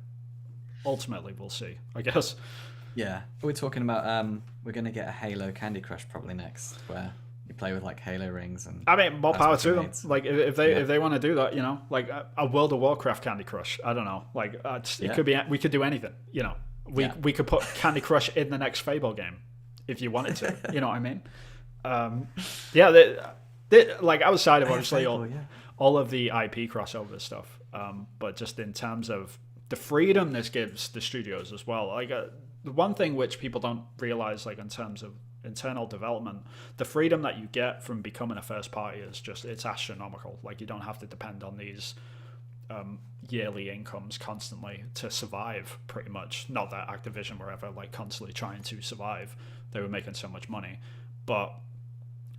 ultimately we'll see, I guess. Yeah, we're talking about we're gonna get a Halo Candy Crush probably next, where you play with, like, Halo rings, and I mean, more power to them. Like, if they want to do that, like a World of Warcraft Candy Crush, I don't know, like, it could be, we could do anything, we could put Candy Crush in the next Fable game if you wanted to. You know what I mean? Like, outside of obviously all of the IP crossover stuff, but just in terms of the freedom this gives the studios as well, like, the one thing which people don't realize, like, in terms of internal development, the freedom that you get from becoming a first party is just, it's astronomical. Like, you don't have to depend on these yearly incomes constantly to survive, pretty much. Not that Activision were ever, like, constantly trying to survive. They were making so much money. But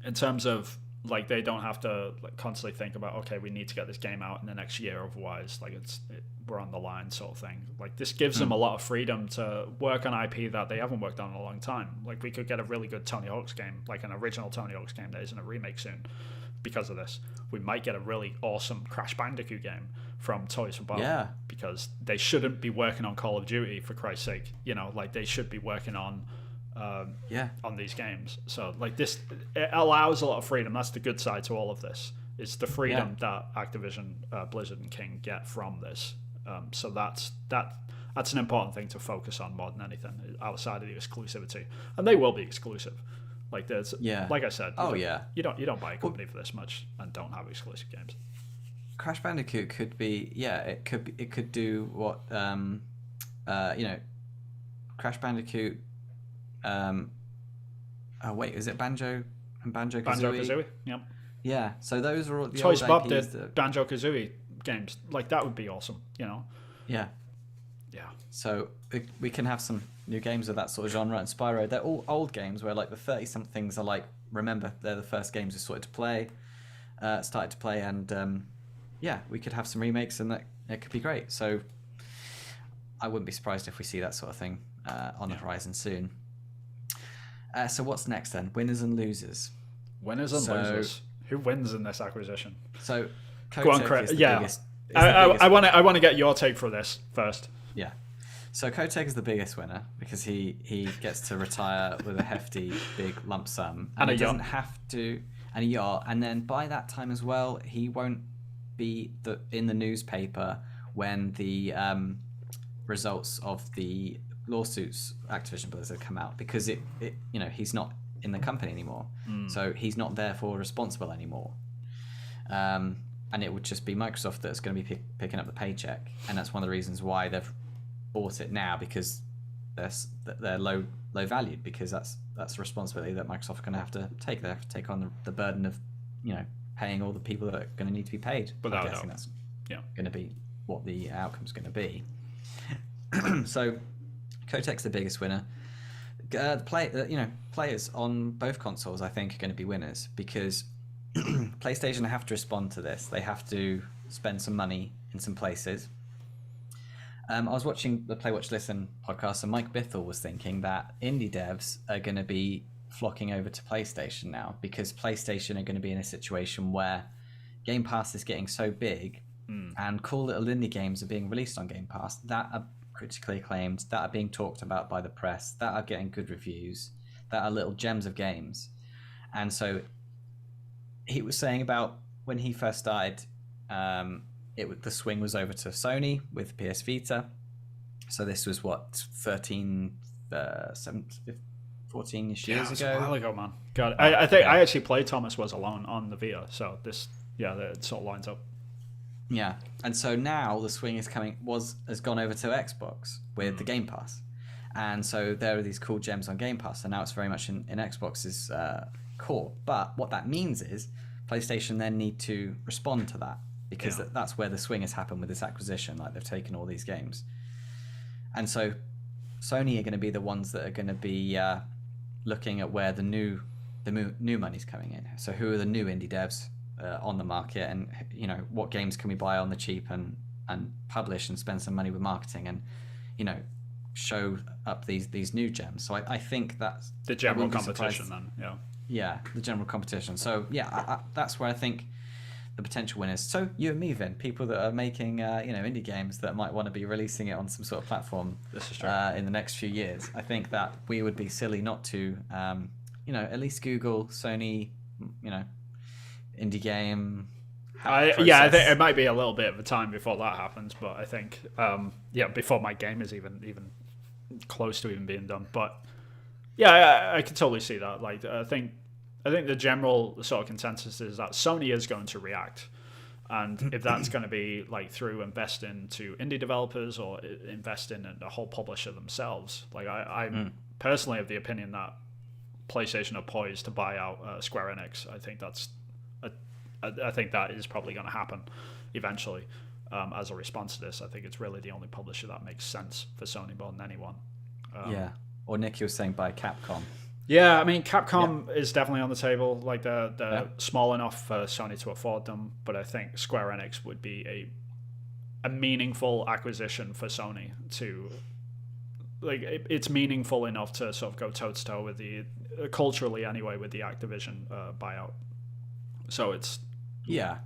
in terms of, like, they don't have to, like, constantly think about, okay, we need to get this game out in the next year, otherwise, like, we're on the line, sort of thing. Like, this gives them a lot of freedom to work on IP that they haven't worked on in a long time. Like, we could get a really good Tony Hawk's game, like an original Tony Hawk's game that isn't a remake soon because of this. We might get a really awesome Crash Bandicoot game from Toys for Bob, because they shouldn't be working on Call of Duty, for Christ's sake. Like, they should be working on on these games. So, like, this, it allows a lot of freedom. That's the good side to all of this. It's the freedom that Activision, Blizzard, and King get from this. So that's an important thing to focus on more than anything outside of the exclusivity, and they will be exclusive. Like there's, like I said, you don't buy a company for this much and don't have exclusive games. Crash Bandicoot could be, it could do what, Crash Bandicoot. Oh wait, is it Banjo and Banjo-Kazooie? Banjo-Kazooie, yep. Yeah, so those are all the Toys old Bob IPs did Banjo-Kazooie games. Like that would be awesome, you know. Yeah. So we can have some new games of that sort of genre. And Spyro, they're all old games where like the 30-somethings are like, remember, they're the first games we started to play, and we could have some remakes, and that it could be great. So I wouldn't be surprised if we see that sort of thing on the horizon soon. So what's next then? Winners and losers. Winners and losers. Who wins in this acquisition? So go on, Chris. I want to get your take for this first. Yeah. So Kotick is the biggest winner because he gets to retire with a hefty big lump sum, and he doesn't have to, and a yacht, and then by that time as well, he won't be in the newspaper when the results of the lawsuits Activision Blizzard come out, because it he's not in the company anymore, so he's not therefore responsible anymore, and it would just be Microsoft that's going to be picking up the paycheck, and that's one of the reasons why they've bought it now, because they're low valued, because that's a responsibility that Microsoft are going to have to take. They have to take on the burden of paying all the people that are going to need to be paid. But I'm guessing that's going to be what the outcome's going to be. So Kotick's the biggest winner. Players on both consoles, I think, are going to be winners, because PlayStation have to respond to this. They have to spend some money in some places. I was watching the Play Watch Listen podcast, and Mike Bithell was thinking that indie devs are going to be flocking over to PlayStation now, because PlayStation are going to be in a situation where Game Pass is getting so big, and cool little indie games are being released on Game Pass that are critically acclaimed, that are being talked about by the press, that are getting good reviews, that are little gems of games. And so he was saying about when he first started, the swing was over to Sony with PS Vita. So this was 14 years ago. A while ago, man. God, I think I actually played Thomas Was Alone on the Vita. So it sort of lines up. Yeah, and so now the swing has gone over to Xbox with the Game Pass, and so there are these cool gems on Game Pass, and now it's very much in Xbox's core. But what that means is PlayStation then need to respond to that, because that's where the swing has happened with this acquisition. Like, they've taken all these games, and so Sony are going to be the ones that are going to be looking at where the new money's coming in. So who are the new indie devs on the market, and what games can we buy on the cheap and publish and spend some money with marketing and show up these new gems. So I think that's the general competition then. The general competition. So that's where I think the potential winners. So you and me, Vin, people that are making indie games that might want to be releasing it on some sort of platform in the next few years. I think that we would be silly not to at least Google Sony indie game. I think it might be a little bit of a time before that happens, but I think before my game is even close to even being done. But I can totally see that. Like, I think the general sort of consensus is that Sony is going to react, and if that's going to be like through investing to indie developers or investing in a whole publisher themselves, like I'm personally of the opinion that PlayStation are poised to buy out Square Enix. I think that is probably going to happen eventually as a response to this. I think it's really the only publisher that makes sense for Sony more than anyone. Or Nick, you were saying by Capcom. Yeah, I mean, Capcom is definitely on the table. Like, they're small enough for Sony to afford them, but I think Square Enix would be a meaningful acquisition for Sony to... Like, it's meaningful enough to sort of go toe-to-toe with the... culturally, anyway, with the Activision buyout. So it's... Yeah.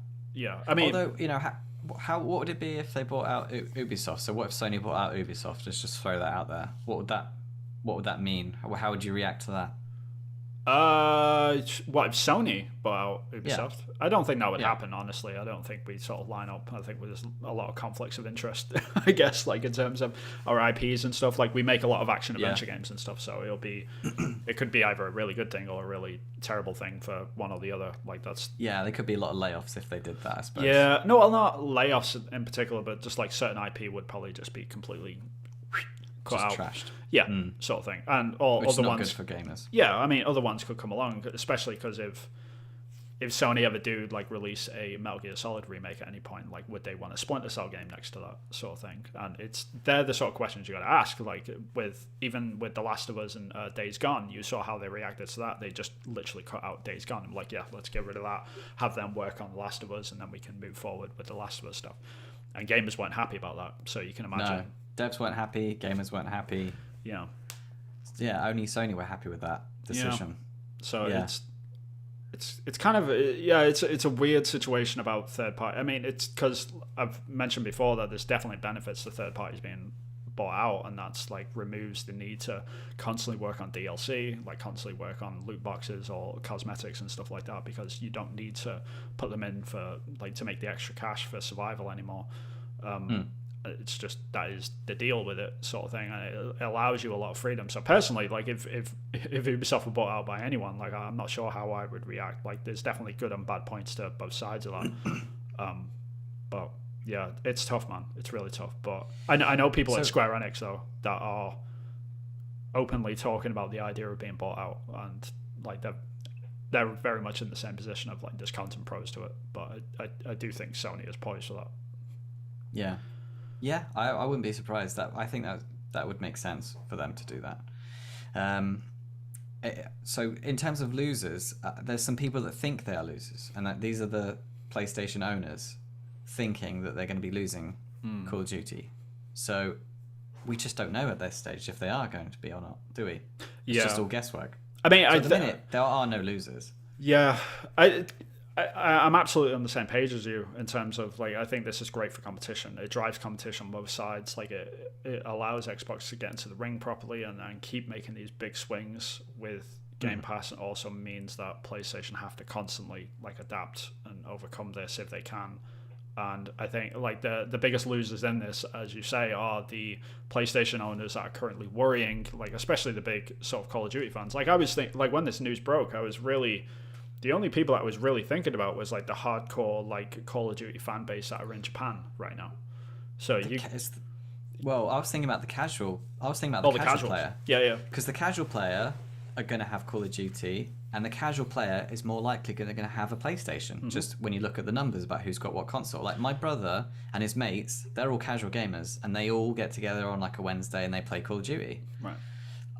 I mean... Although, what would it be if they bought out Ubisoft? So what if Sony bought out Ubisoft? Let's just throw that out there. What would that mean? How would you react to that? What if Sony bought out Ubisoft? Yeah. I don't think that would Yeah. happen, honestly. I don't think we sort of line up. I think there's a lot of conflicts of interest, I guess, like in terms of our IPs and stuff. Like we make a lot of action adventure games and stuff, so it could be either a really good thing or a really terrible thing for one or the other. Like that's Yeah, there could be a lot of layoffs if they did that, I suppose. yeah, no, well, not layoffs in particular, but just like certain IP would probably just be completely cut Just out. trashed. Yeah, sort of thing. And all Which is other not ones good for gamers. Yeah, I mean, other ones could come along, especially because if Sony ever do like release a Metal Gear Solid remake at any point, like would they want a Splinter Cell game next to that sort of thing? And they're the sort of questions you got to ask. Like with The Last of Us and Days Gone, you saw how they reacted to that. They just literally cut out Days Gone. I'm like, yeah, let's get rid of that. Have them work on The Last of Us, and then we can move forward with The Last of Us stuff. And gamers weren't happy about that, so you can imagine. No, devs weren't happy, gamers weren't happy. Yeah. Yeah, only Sony were happy with that decision. So Yeah. it's kind of it's a weird situation about third party. I mean, it's because I've mentioned before that there's definitely benefits to third parties being bought out, and that's like removes the need to constantly work on DLC, like constantly work on loot boxes or cosmetics and stuff like that, because you don't need to put them in for like to make the extra cash for survival anymore. It's just that is the deal with it, sort of thing, and it allows you a lot of freedom. So personally, like if Ubisoft were bought out by anyone, like I'm not sure how I would react. Like there's definitely good and bad points to both sides of that. But yeah, it's tough, man. It's really tough. But I know people at Square Enix though that are openly talking about the idea of being bought out, and like they're very much in the same position of like there's cons and pros to it. But I do think Sony is poised for that. Yeah. Yeah, I wouldn't be surprised. I think that would make sense for them to do that. So in terms of losers, there's some people that think they are losers, and that these are the PlayStation owners thinking that they're going to be losing Call of Duty. So we just don't know at this stage if they are going to be or not, do we? It's just all guesswork. I mean, so at the minute, there are no losers. Yeah, I'm absolutely on the same page as you in terms of like I think this is great for competition. It drives competition on both sides. Like it allows Xbox to get into the ring properly and keep making these big swings with Game Pass. And also means that PlayStation have to constantly like adapt and overcome this if they can. And I think like the biggest losers in this, as you say, are the PlayStation owners that are currently worrying, like especially the big sort of Call of Duty fans. Like I was thinking, like when this news broke, I was really the only people I was really thinking about was like the hardcore like Call of Duty fan base that are in Japan right now. So well, I was thinking about the casual. I was thinking about the casual player. Yeah. Because the casual player are going to have Call of Duty, and the casual player is more likely going to have a PlayStation. Just when you look at the numbers about who's got what console. Like my brother and his mates, they're all casual gamers, and they all get together on like a Wednesday and they play Call of Duty. Right.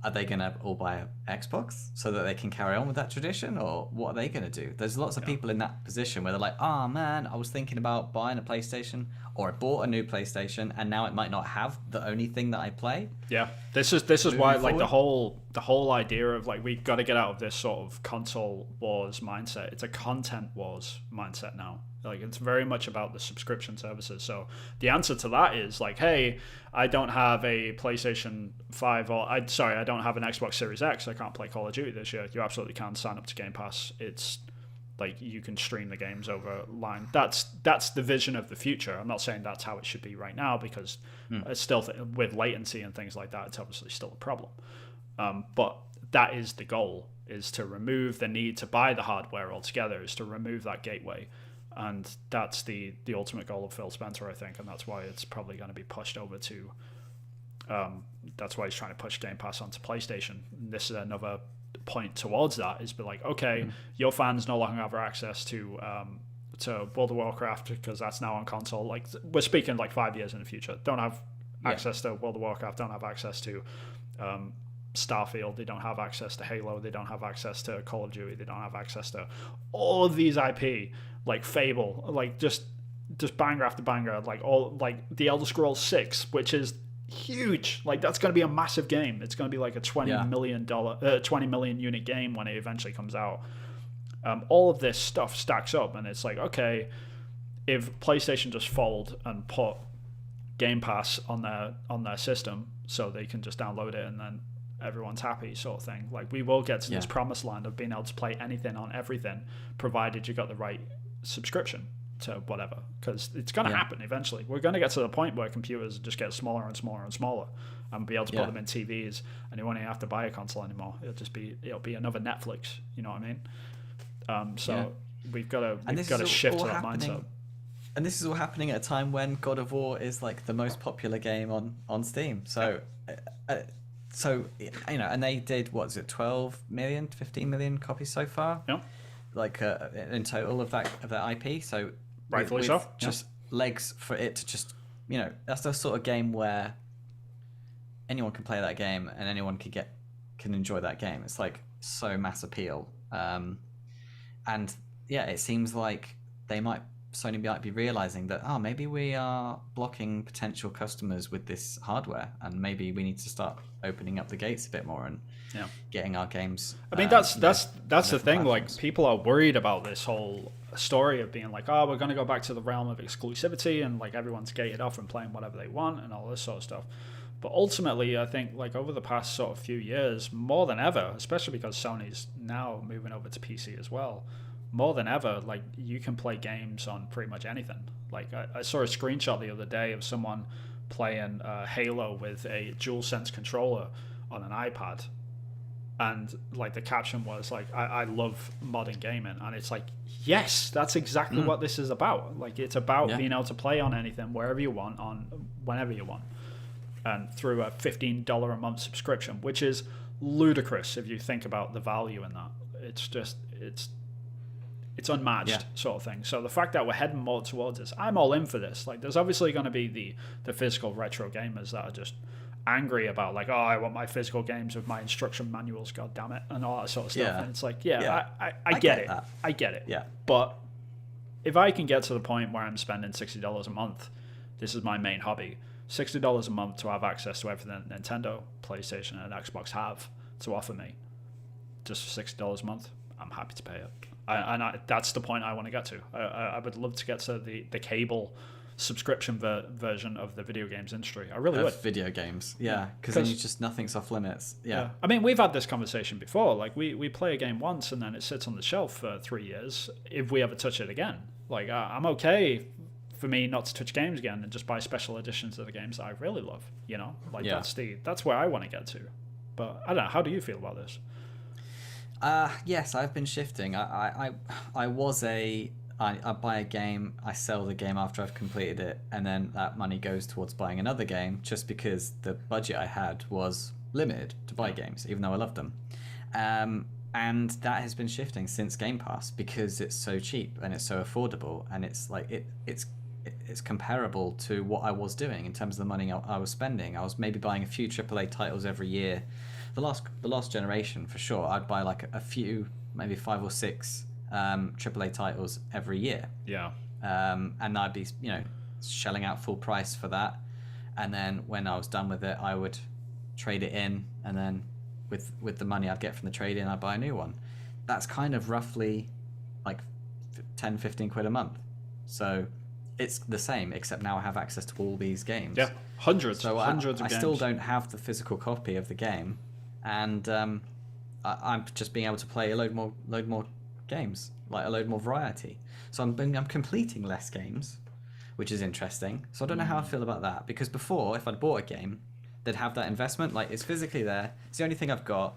Are they going to all buy an Xbox so that they can carry on with that tradition, or what are they going to do? There's lots of people in that position where they're like, oh man, I was thinking about buying a PlayStation, or I bought a new PlayStation, and now it might not have the only thing that I play. Yeah, this is why like the whole idea of like we got to get out of this sort of console wars mindset. It's a content wars mindset now. Like it's very much about the subscription services. So the answer to that is like, hey, I don't have a PlayStation 5 or I don't have an Xbox Series X. I can't play Call of Duty this year. You absolutely can sign up to Game Pass. It's like you can stream the games over line. That's the vision of the future. I'm not saying that's how it should be right now because it's still with latency and things like that. It's obviously still a problem. But that is the goal: is to remove the need to buy the hardware altogether. Is to remove that gateway. And that's the ultimate goal of Phil Spencer, I think, and that's why it's probably going to be pushed over to. That's why he's trying to push Game Pass onto PlayStation. And this is another point towards that: is be like, okay, your fans no longer have access to World of Warcraft because that's now on console. Like we're speaking like 5 years in the future. Don't have access to World of Warcraft. Don't have access to Starfield. They don't have access to Halo. They don't have access to Call of Duty. They don't have access to all of these IP. Like Fable, like just banger after banger, like all like the Elder Scrolls 6, which is huge. Like that's going to be a massive game. It's going to be like a $20 million unit game when it eventually comes out. All of this stuff stacks up, and it's like, okay, if PlayStation just fold and put Game Pass on their system, so they can just download it and then everyone's happy sort of thing. Like, we will get to this promised land of being able to play anything on everything, provided you got the right subscription to whatever, because it's going to happen eventually. We're going to get to the point where computers just get smaller and smaller and smaller, and be able to put them in TVs, and you won't even have to buy a console anymore. It'll be another Netflix. You know what I mean? We've got to shift to that mindset. And this is all happening at a time when God of War is like the most popular game on Steam. So, and they did, what is it, 12 million, 15 million copies so far? Yeah. Like in total of that IP. So rightfully so. Just legs for it to just, that's the sort of game where anyone can play that game and anyone can enjoy that game. It's like so mass appeal. And it seems like Sony might be realizing that, maybe we are blocking potential customers with this hardware, and maybe we need to start opening up the gates a bit more and getting our games. I mean, that's the thing. Like, people are worried about this whole story of being like, we're going to go back to the realm of exclusivity, and like everyone's gated off and playing whatever they want and all this sort of stuff. But ultimately, I think like over the past sort of few years, more than ever, especially because Sony's now moving over to PC as well, more than ever, like, you can play games on pretty much anything. Like, I saw a screenshot the other day of someone playing Halo with a DualSense controller on an iPad, and like the caption was like, I love modern gaming. And it's like, yes, that's exactly what this is about. Like, it's about being able to play on anything, wherever you want, on whenever you want, and through a $15 a month subscription, which is ludicrous if you think about the value in that. It's unmatched sort of thing. So the fact that we're heading more towards this, I'm all in for this. Like, there's obviously going to be the physical retro gamers that are just angry about, like, I want my physical games with my instruction manuals, god damn it, and all that sort of stuff. And it's like, I get it. I get it. Yeah. But if I can get to the point where I'm spending $60 a month, this is my main hobby, $60 a month to have access to everything that Nintendo, PlayStation, and Xbox have to offer me, just for $60 a month, I'm happy to pay it. That's the point I want to get to. I would love to get to the cable subscription version of the video games industry. I really would. Video games, because then nothing's off limits. Yeah. I mean, we've had this conversation before. Like, we play a game once and then it sits on the shelf for 3 years. If we ever touch it again, like, I'm okay for me not to touch games again and just buy special editions of the games that I really love. That's where I want to get to. But I don't know. How do you feel about this? Yes, I've been shifting. I buy a game, I sell the game after I've completed it, and then that money goes towards buying another game, just because the budget I had was limited to buy games, even though I loved them. And that has been shifting since Game Pass, because it's so cheap and it's so affordable, and it's like it's comparable to what I was doing in terms of the money I was spending. I was maybe buying a few AAA titles every year. The last generation, for sure, I'd buy like a few, maybe 5 or 6 AAA titles every year. Yeah. And I'd be, shelling out full price for that. And then when I was done with it, I would trade it in, and then with the money I'd get from the trade in, I'd buy a new one. That's kind of roughly like 10, 15 quid a month. So it's the same, except now I have access to all these games. Yeah, hundreds of I games. still don't have the physical copy of the game, and I'm just being able to play a load more games, like a load more variety. So I'm completing less games, which is interesting. So I don't know how I feel about that, because before, if I'd bought a game, they'd have that investment, like, it's physically there, it's the only thing I've got,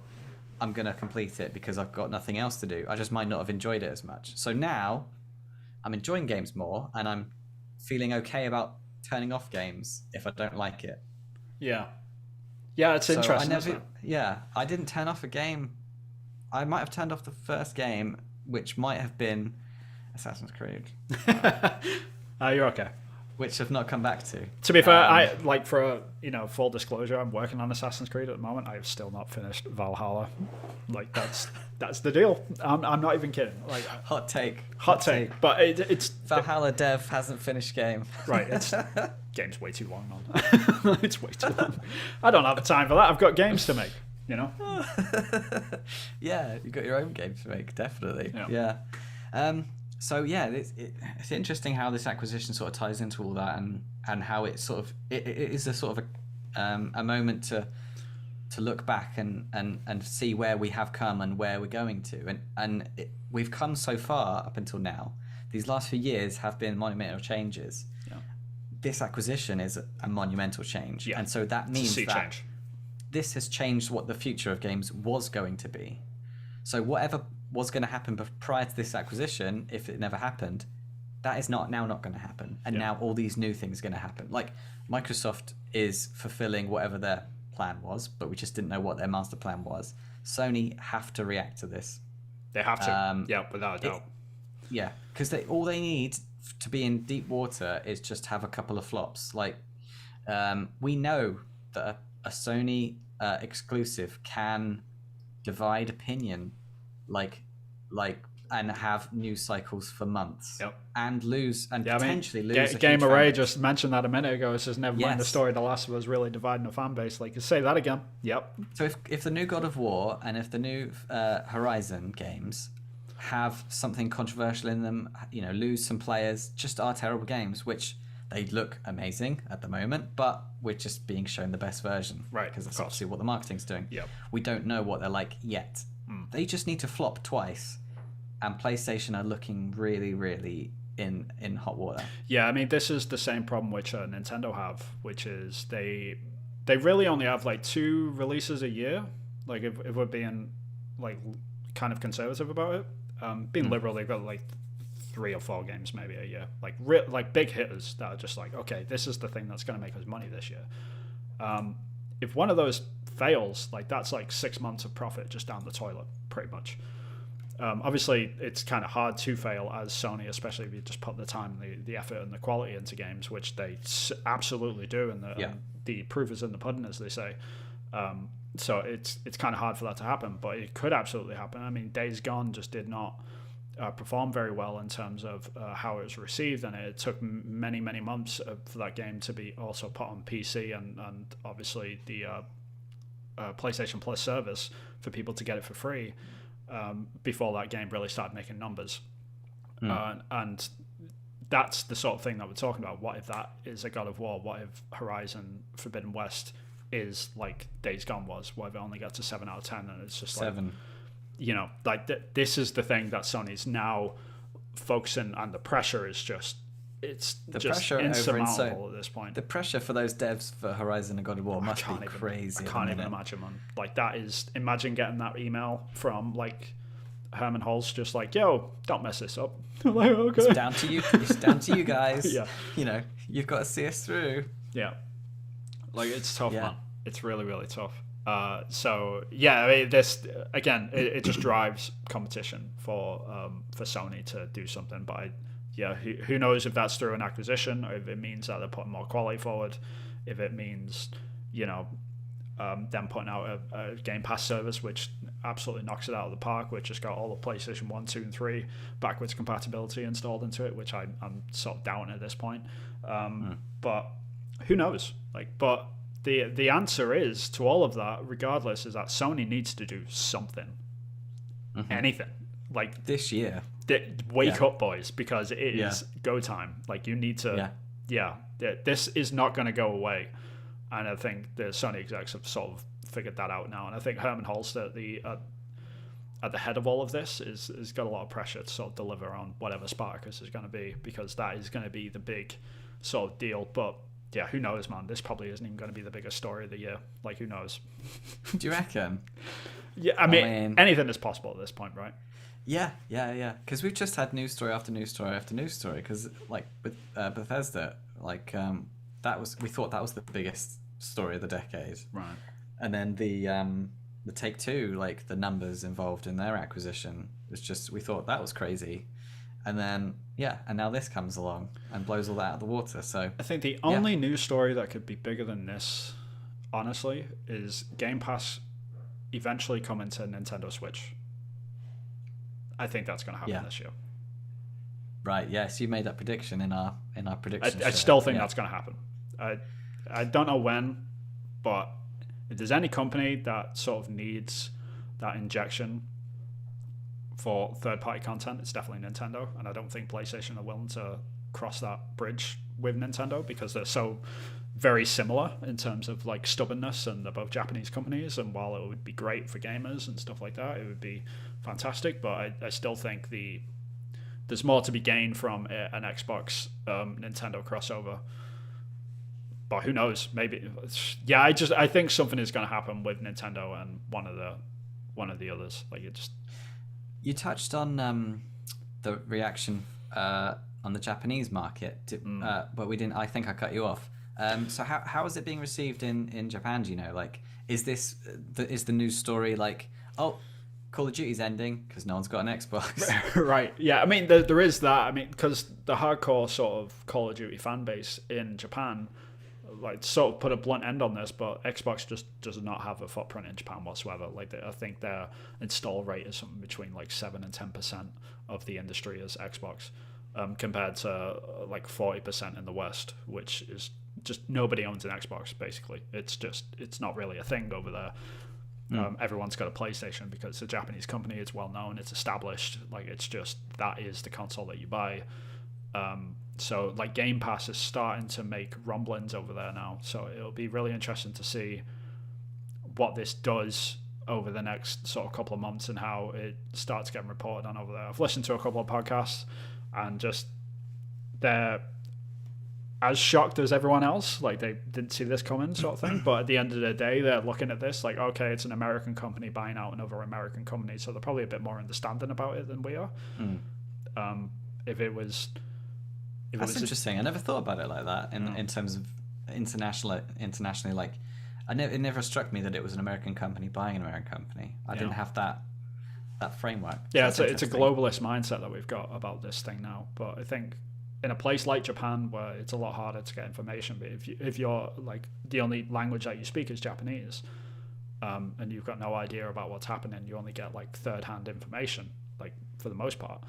I'm gonna complete it because I've got nothing else to do. I just might not have enjoyed it as much. So now I'm enjoying games more, and I'm feeling okay about turning off games if I don't like it. Yeah, it's interesting. I didn't turn off a game. I might have turned off the first game, which might have been Assassin's Creed. You're okay. Which I've not come back to. To be fair, I like, for full disclosure, I'm working on Assassin's Creed at the moment. I have still not finished Valhalla. Like, that's the deal. I'm not even kidding. Like, hot take. But it's Valhalla dev hasn't finished game. Right. It's game's way too long, man. It's way too long. I don't have the time for that. I've got games to make. Yeah, you've got your own games to make, definitely. Yeah. So yeah, it's interesting how this acquisition sort of ties into all that, and how it sort of it is a sort of a moment to to look back and see where we have come and where we're going to, and we've come so far up until now. These last few years have been monumental changes. Yeah. This acquisition is a monumental change, and so that means that change. This has changed what the future of games was going to be. So whatever was going to happen prior to this acquisition, if it never happened, that is not going to happen. And now all these new things are going to happen. Like Microsoft is fulfilling whatever their plan was, but we just didn't know what their master plan was. Sony have to react to this. They have to. Without a doubt. Because all they need to be in deep water is just have a couple of flops. Like we know that a Sony exclusive can divide opinion, like and have news cycles for months, and potentially lose. Gamer Ray just mentioned that a minute ago. It says, never mind the story. The Last of Us really dividing a fan base. Like, say that again. Yep. So if the new God of War and if the new Horizon games have something controversial in them, lose some players, just are terrible games, which they look amazing at the moment, but we're just being shown the best version, right? Because that's obviously what the marketing's doing. Yep. We don't know what they're like yet. They just need to flop twice, and PlayStation are looking really, really in hot water. Yeah, I mean, this is the same problem which Nintendo have, which is they really only have like 2 releases a year. Like if we're being like kind of conservative about it, being liberal, they've got like 3 or 4 games maybe a year, like big hitters that are just like, okay, this is the thing that's going to make us money this year. If one of those fails, like that's like 6 months of profit just down the toilet, pretty much. Obviously, it's kind of hard to fail as Sony, especially if you just put the time, the effort, and the quality into games, which they absolutely do, and the proof is in the pudding, as they say. So it's kind of hard for that to happen, but it could absolutely happen. I mean, Days Gone just did not perform very well in terms of how it was received, and it took many months for that game to be also put on PC and obviously the PlayStation Plus service for people to get it for free before that game really started making numbers. And that's the sort of thing that we're talking about. What if that is a God of War? What if Horizon Forbidden West is like Days Gone was? What if it only gets a 7 out of 10 and it's just 7? This is the thing that Sony's now focusing, and the pressure is just pressure insurmountable at this point. The pressure for those devs for Horizon and God of War must be crazy. I can't even imagine, man. Like that is, imagine getting that email from like Herman Hulst, just like, yo, don't mess this up. Like, okay. It's down to you. It's down to you guys. Yeah. You've got to see us through. Yeah. Like it's tough, man. It's really, really tough. So yeah, I mean, this again, it just drives competition for Sony to do something. But who knows if that's through an acquisition, or if it means that they're putting more quality forward, if it means them putting out a Game Pass service which absolutely knocks it out of the park, which has got all the PlayStation 1, 2, and 3 backwards compatibility installed into it, which I'm sort of doubting at this point. But who knows? But the answer is to all of that, regardless, is that Sony needs to do something, anything, like this year. Wake up, boys, because it is go time. Like you need to. This is not going to go away, and I think the Sony execs have sort of figured that out now. And I think Herman Hulst at the head of all of this is got a lot of pressure to sort of deliver on whatever Spartacus is going to be, because that is going to be the big sort of deal. But yeah, who knows, man? This probably isn't even going to be the biggest story of the year. Like, who knows? Do you reckon? Yeah, I mean, anything is possible at this point, right? Yeah. Because we've just had news story after news story after news story. Because like with Bethesda, like we thought that was the biggest story of the decade, right? And then the Take-Two, like the numbers involved in their acquisition was just, we thought that was crazy. And then, and now this comes along and blows all that out of the water. So I think the only news story that could be bigger than this, honestly, is Game Pass eventually coming to Nintendo Switch. I think that's going to happen this year. Right. Yes, you made that prediction in our prediction. I still think that's going to happen. I don't know when, but if there's any company that sort of needs that injection for third-party content, it's definitely Nintendo, and I don't think PlayStation are willing to cross that bridge with Nintendo, because they're so very similar in terms of like stubbornness, and they're both Japanese companies. And while it would be great for gamers and stuff like that, it would be fantastic. But I still think there's more to be gained from an Xbox Nintendo crossover. But who knows? Maybe. Yeah, I think something is going to happen with Nintendo and one of the others. Like it just. You touched on the reaction on the Japanese market, but we didn't. I think I cut you off. So how is it being received in Japan? Do you know? Like, is the news story like, oh, Call of Duty's ending because no one's got an Xbox? Right. Yeah. I mean, there is that. I mean, because the hardcore sort of Call of Duty fan base in Japan, like, sort of put a blunt end on this, but Xbox just does not have a footprint in Japan whatsoever. Like, I think their install rate is something between like 7 and 10% of the industry is Xbox, compared to like 40% in the West, which is just nobody owns an Xbox. Basically, it's not really a thing over there. Everyone's got a PlayStation because it's a Japanese company. It's well known. It's established. Like, it's just that is the console that you buy. So like Game Pass is starting to make rumblings over there now. So it'll be really interesting to see what this does over the next sort of couple of months and how it starts getting reported on over there. I've listened to a couple of podcasts and just they're as shocked as everyone else. Like, they didn't see this coming, sort of thing. But at the end of the day, they're looking at this like, okay, it's an American company buying out another American company, so they're probably a bit more understanding about it than we are. If it was That's interesting. I never thought about it like that in terms of internationally. Like, it never struck me that it was an American company buying an American company. I didn't have that framework. Yeah, it's a globalist mindset that we've got about this thing now. But I think in a place like Japan, where it's a lot harder to get information, but if you're like the only language that you speak is Japanese, and you've got no idea about what's happening, you only get like third-hand information, like for the most part.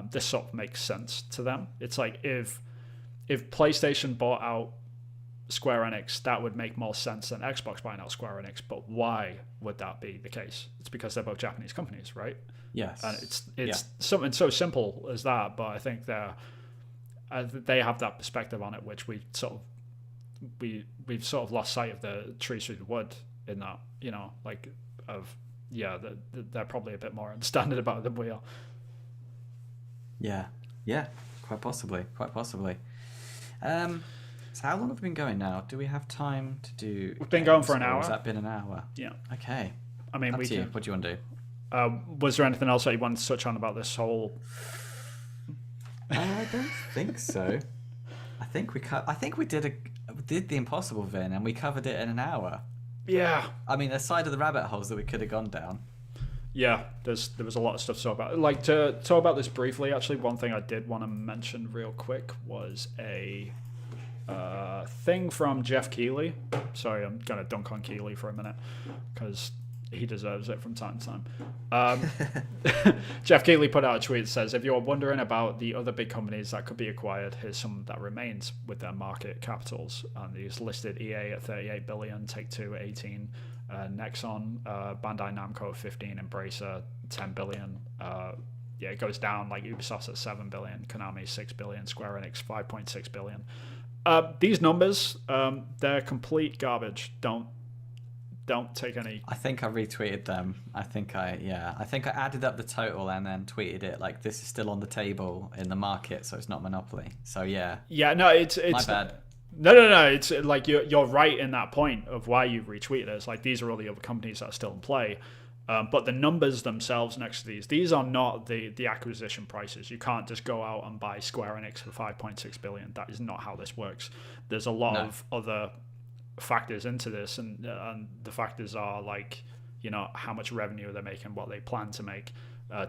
This sort of makes sense to them. It's like if PlayStation bought out Square Enix, that would make more sense than Xbox buying out Square Enix. But why would that be the case? It's because they're both Japanese companies, right? Yes. And it's something so simple as that. But I think they have that perspective on it, which we've sort of lost sight of the trees through the wood in that, they're probably a bit more understanding about it than we are. Yeah, quite possibly. So how long have we been going now? Do we have time to do? We've been going for an hour. Has that been an hour? Yeah. Okay. I mean, What do you want to do? Was there anything else that you wanted to touch on about this whole? I don't think so. I think we did the impossible, Vin, and we covered it in an hour. Yeah. I mean, aside of the rabbit holes that we could have gone down. Yeah, there was a lot of stuff to talk about. Like, to talk about this briefly, actually, one thing I did want to mention real quick was a thing from Jeff Keighley. Sorry, I'm going to dunk on Keighley for a minute because he deserves it from time to time. Jeff Keighley put out a tweet that says, if you're wondering about the other big companies that could be acquired, here's some that remains with their market capitals. And he's listed EA at 38 billion, Take-Two at 18, Nexon, Bandai Namco at 15, Embracer 10 billion. It goes down, like Ubisoft's at 7 billion, Konami 6 billion, Square Enix 5.6 billion. These numbers, they're complete garbage. Don't take any. I think I retweeted them. I think I added up the total and then tweeted it like, this is still on the table in the market, so it's not monopoly. So yeah. Yeah, no, it's my bad. No. It's like you're right in that point of why you retweeted it. It's like these are all the other companies that are still in play. But the numbers themselves next to these are not the acquisition prices. You can't just go out and buy Square Enix for 5.6 billion. That is not how this works. There's a lot of other factors into this, and the factors are like, how much revenue they're making, what they plan to make,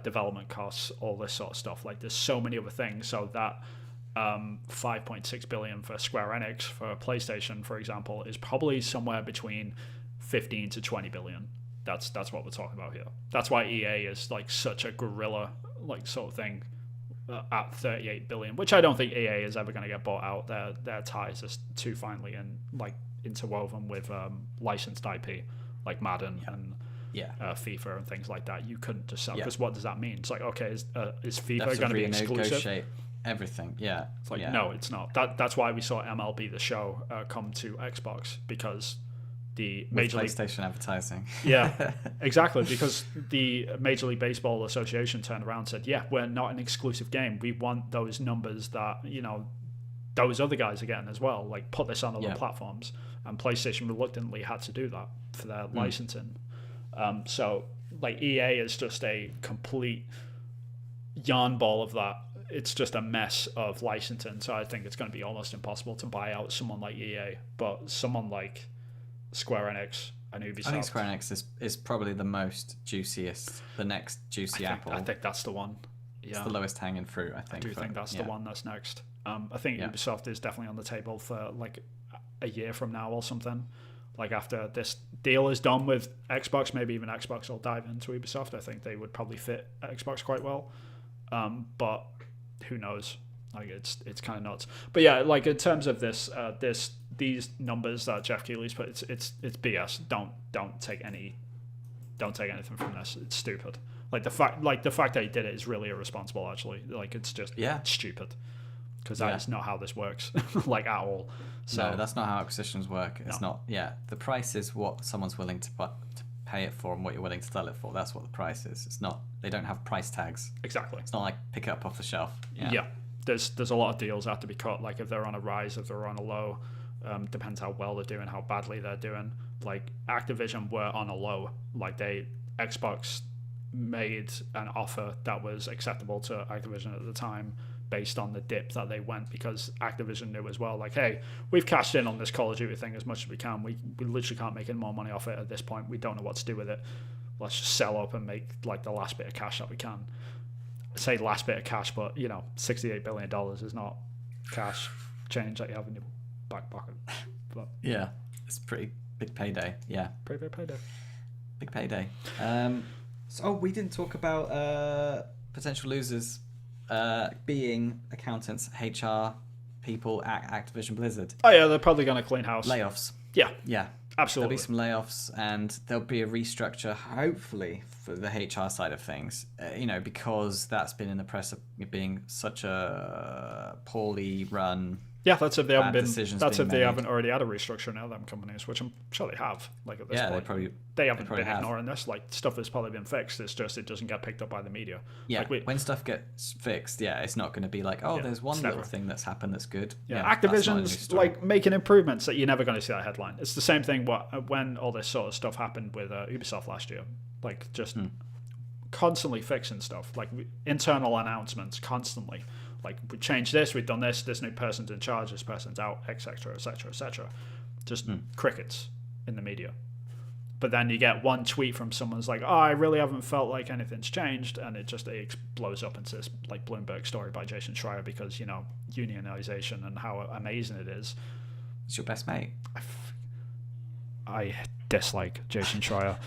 development costs, all this sort of stuff. Like, there's so many other things. So that 5.6 billion for Square Enix for PlayStation, for example, is probably somewhere between 15 to 20 billion. That's what we're talking about here. That's why EA is like such a gorilla like sort of thing at 38 billion, which I don't think EA is ever going to get bought out. Their ties are too finely and like interwoven with licensed IP like Madden and FIFA and things like that. You couldn't just sell, because what does that mean? It's like, okay, is FIFA going to be exclusive? everything. Yeah, It's like, no, it's not. That's why we saw MLB The Show come to Xbox, because the Major League PlayStation advertising. Yeah, exactly. Because the Major League Baseball Association turned around and said, yeah, we're not an exclusive game. We want those numbers that, those other guys are getting as well. Like, put this on other platforms. And PlayStation reluctantly had to do that for their licensing. So, like, EA is just a complete yarn ball of that. It's just a mess of licensing. So I think it's going to be almost impossible to buy out someone like EA. But someone like Square Enix and Ubisoft. I think Square Enix is probably the most juiciest, the next juicy apple. I think that's the one. Yeah. It's the lowest hanging fruit, I think. I do think that's the one that's next. I think Ubisoft is definitely on the table for like a year from now or something. Like after this deal is done with Xbox, maybe even Xbox will dive into Ubisoft. I think they would probably fit Xbox quite well. But who knows? Like it's kind of nuts. But yeah, like in terms of these numbers that Jeff Keighley's put, it's BS. Don't take anything from this. It's stupid. Like the fact that he did it is really irresponsible. Actually, like it's just stupid. Because that is not how this works, like at all. So no, that's not how acquisitions work. It's not. Yeah, the price is what someone's willing to pay it for, and what you're willing to sell it for. That's what the price is. It's not. They don't have price tags. Exactly. It's not like pick it up off the shelf. Yeah. There's a lot of deals that have to be cut. Like if they're on a rise, if they're on a low, depends how well they're doing, how badly they're doing. Like Activision were on a low. Like Xbox made an offer that was acceptable to Activision at the time, based on the dip that they went, because Activision knew as well, like, hey, we've cashed in on this Call of Duty thing as much as we can. We literally can't make any more money off it at this point. We don't know what to do with it. Let's just sell up and make like the last bit of cash that we can. I say last bit of cash, but $68 billion is not cash change that you have in your back pocket. But yeah, it's pretty big payday. Yeah, pretty big payday. Big payday. So we didn't talk about potential losers. Being accountants, HR people at Activision Blizzard. Oh yeah, they're probably going to clean house. Layoffs. Yeah, absolutely. There'll be some layoffs, and there'll be a restructure, hopefully, for the HR side of things. Because that's been in the press of being such a poorly run. Yeah, that's if they haven't been. That's if they haven't already had a restructure now. Them companies, which I'm sure they have. Like at this point, they haven't been ignoring this. Like stuff has probably been fixed. It's just it doesn't get picked up by the media. Yeah, when stuff gets fixed, it's not going to be like, there's one little thing that's happened that's good. Yeah, Activision's like making improvements that you're never going to see that headline. It's the same thing when all this sort of stuff happened with Ubisoft last year. Like just constantly fixing stuff, like internal announcements constantly. Like, we changed this, we've done this new person's in charge, this person's out, etc., etc., etc. Just crickets in the media. But then you get one tweet from someone's like, I really haven't felt like anything's changed, and it blows up into this like Bloomberg story by Jason Schreier because, unionization and how amazing it is. It's your best mate. I dislike Jason Schreier.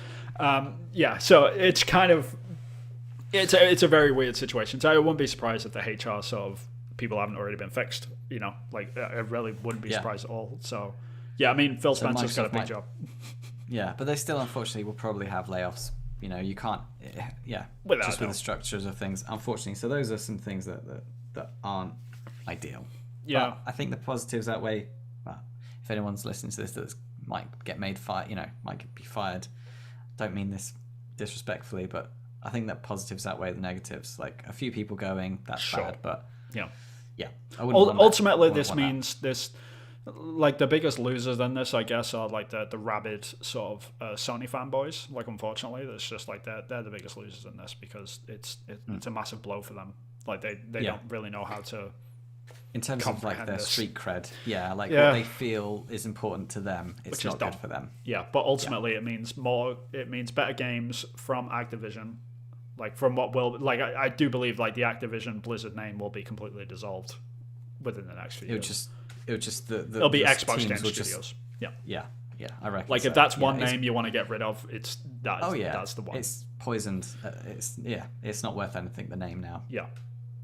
So it's kind of... It's a very weird situation. So I wouldn't be surprised if the HR sort of people haven't already been fixed. Like I really wouldn't be surprised at all. So yeah, I mean Phil Spencer's got a big job. Yeah, but they still unfortunately will probably have layoffs. You can't. With the structures of things, unfortunately. So those are some things that aren't ideal. Yeah, but I think the positives outweigh. Well, if anyone's listening to this that might get made might be fired. Don't mean this disrespectfully, but I think that positives outweigh the negatives. Like a few people going, that's bad, but yeah. Ultimately, this means this, like the biggest losers in this, I guess, are like the rabid sort of Sony fanboys. Like unfortunately, it's just like they're the biggest losers in this because it's a massive blow for them. Like they don't really know how to. In terms of like their street cred, what they feel is important to them, it's not good for them. Yeah, but ultimately it means better games from Activision. Like from what will I do believe like the Activision Blizzard name will be completely dissolved within the next few years. It'll be Xbox Game Studios. Yeah, I reckon. Like if that's one name you want to get rid of, that's the one. It's poisoned. It's not worth anything. The name now. Yeah,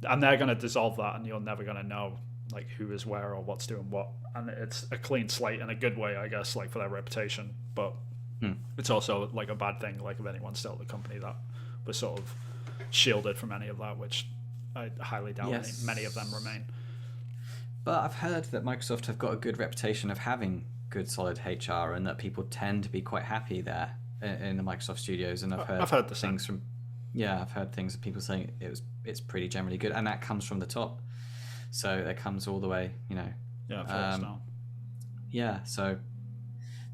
and they're going to dissolve that, and you're never going to know like who is where or what's doing what. And it's a clean slate in a good way, I guess, like for their reputation. But it's also like a bad thing, like if anyone's still at the company that was sort of shielded from any of that, which I highly doubt many of them remain. But I've heard that Microsoft have got a good reputation of having good solid HR, and that people tend to be quite happy there in the Microsoft studios. And I've heard the things same. I've heard things of people saying it's pretty generally good, and that comes from the top. So it comes all the way, Yeah, so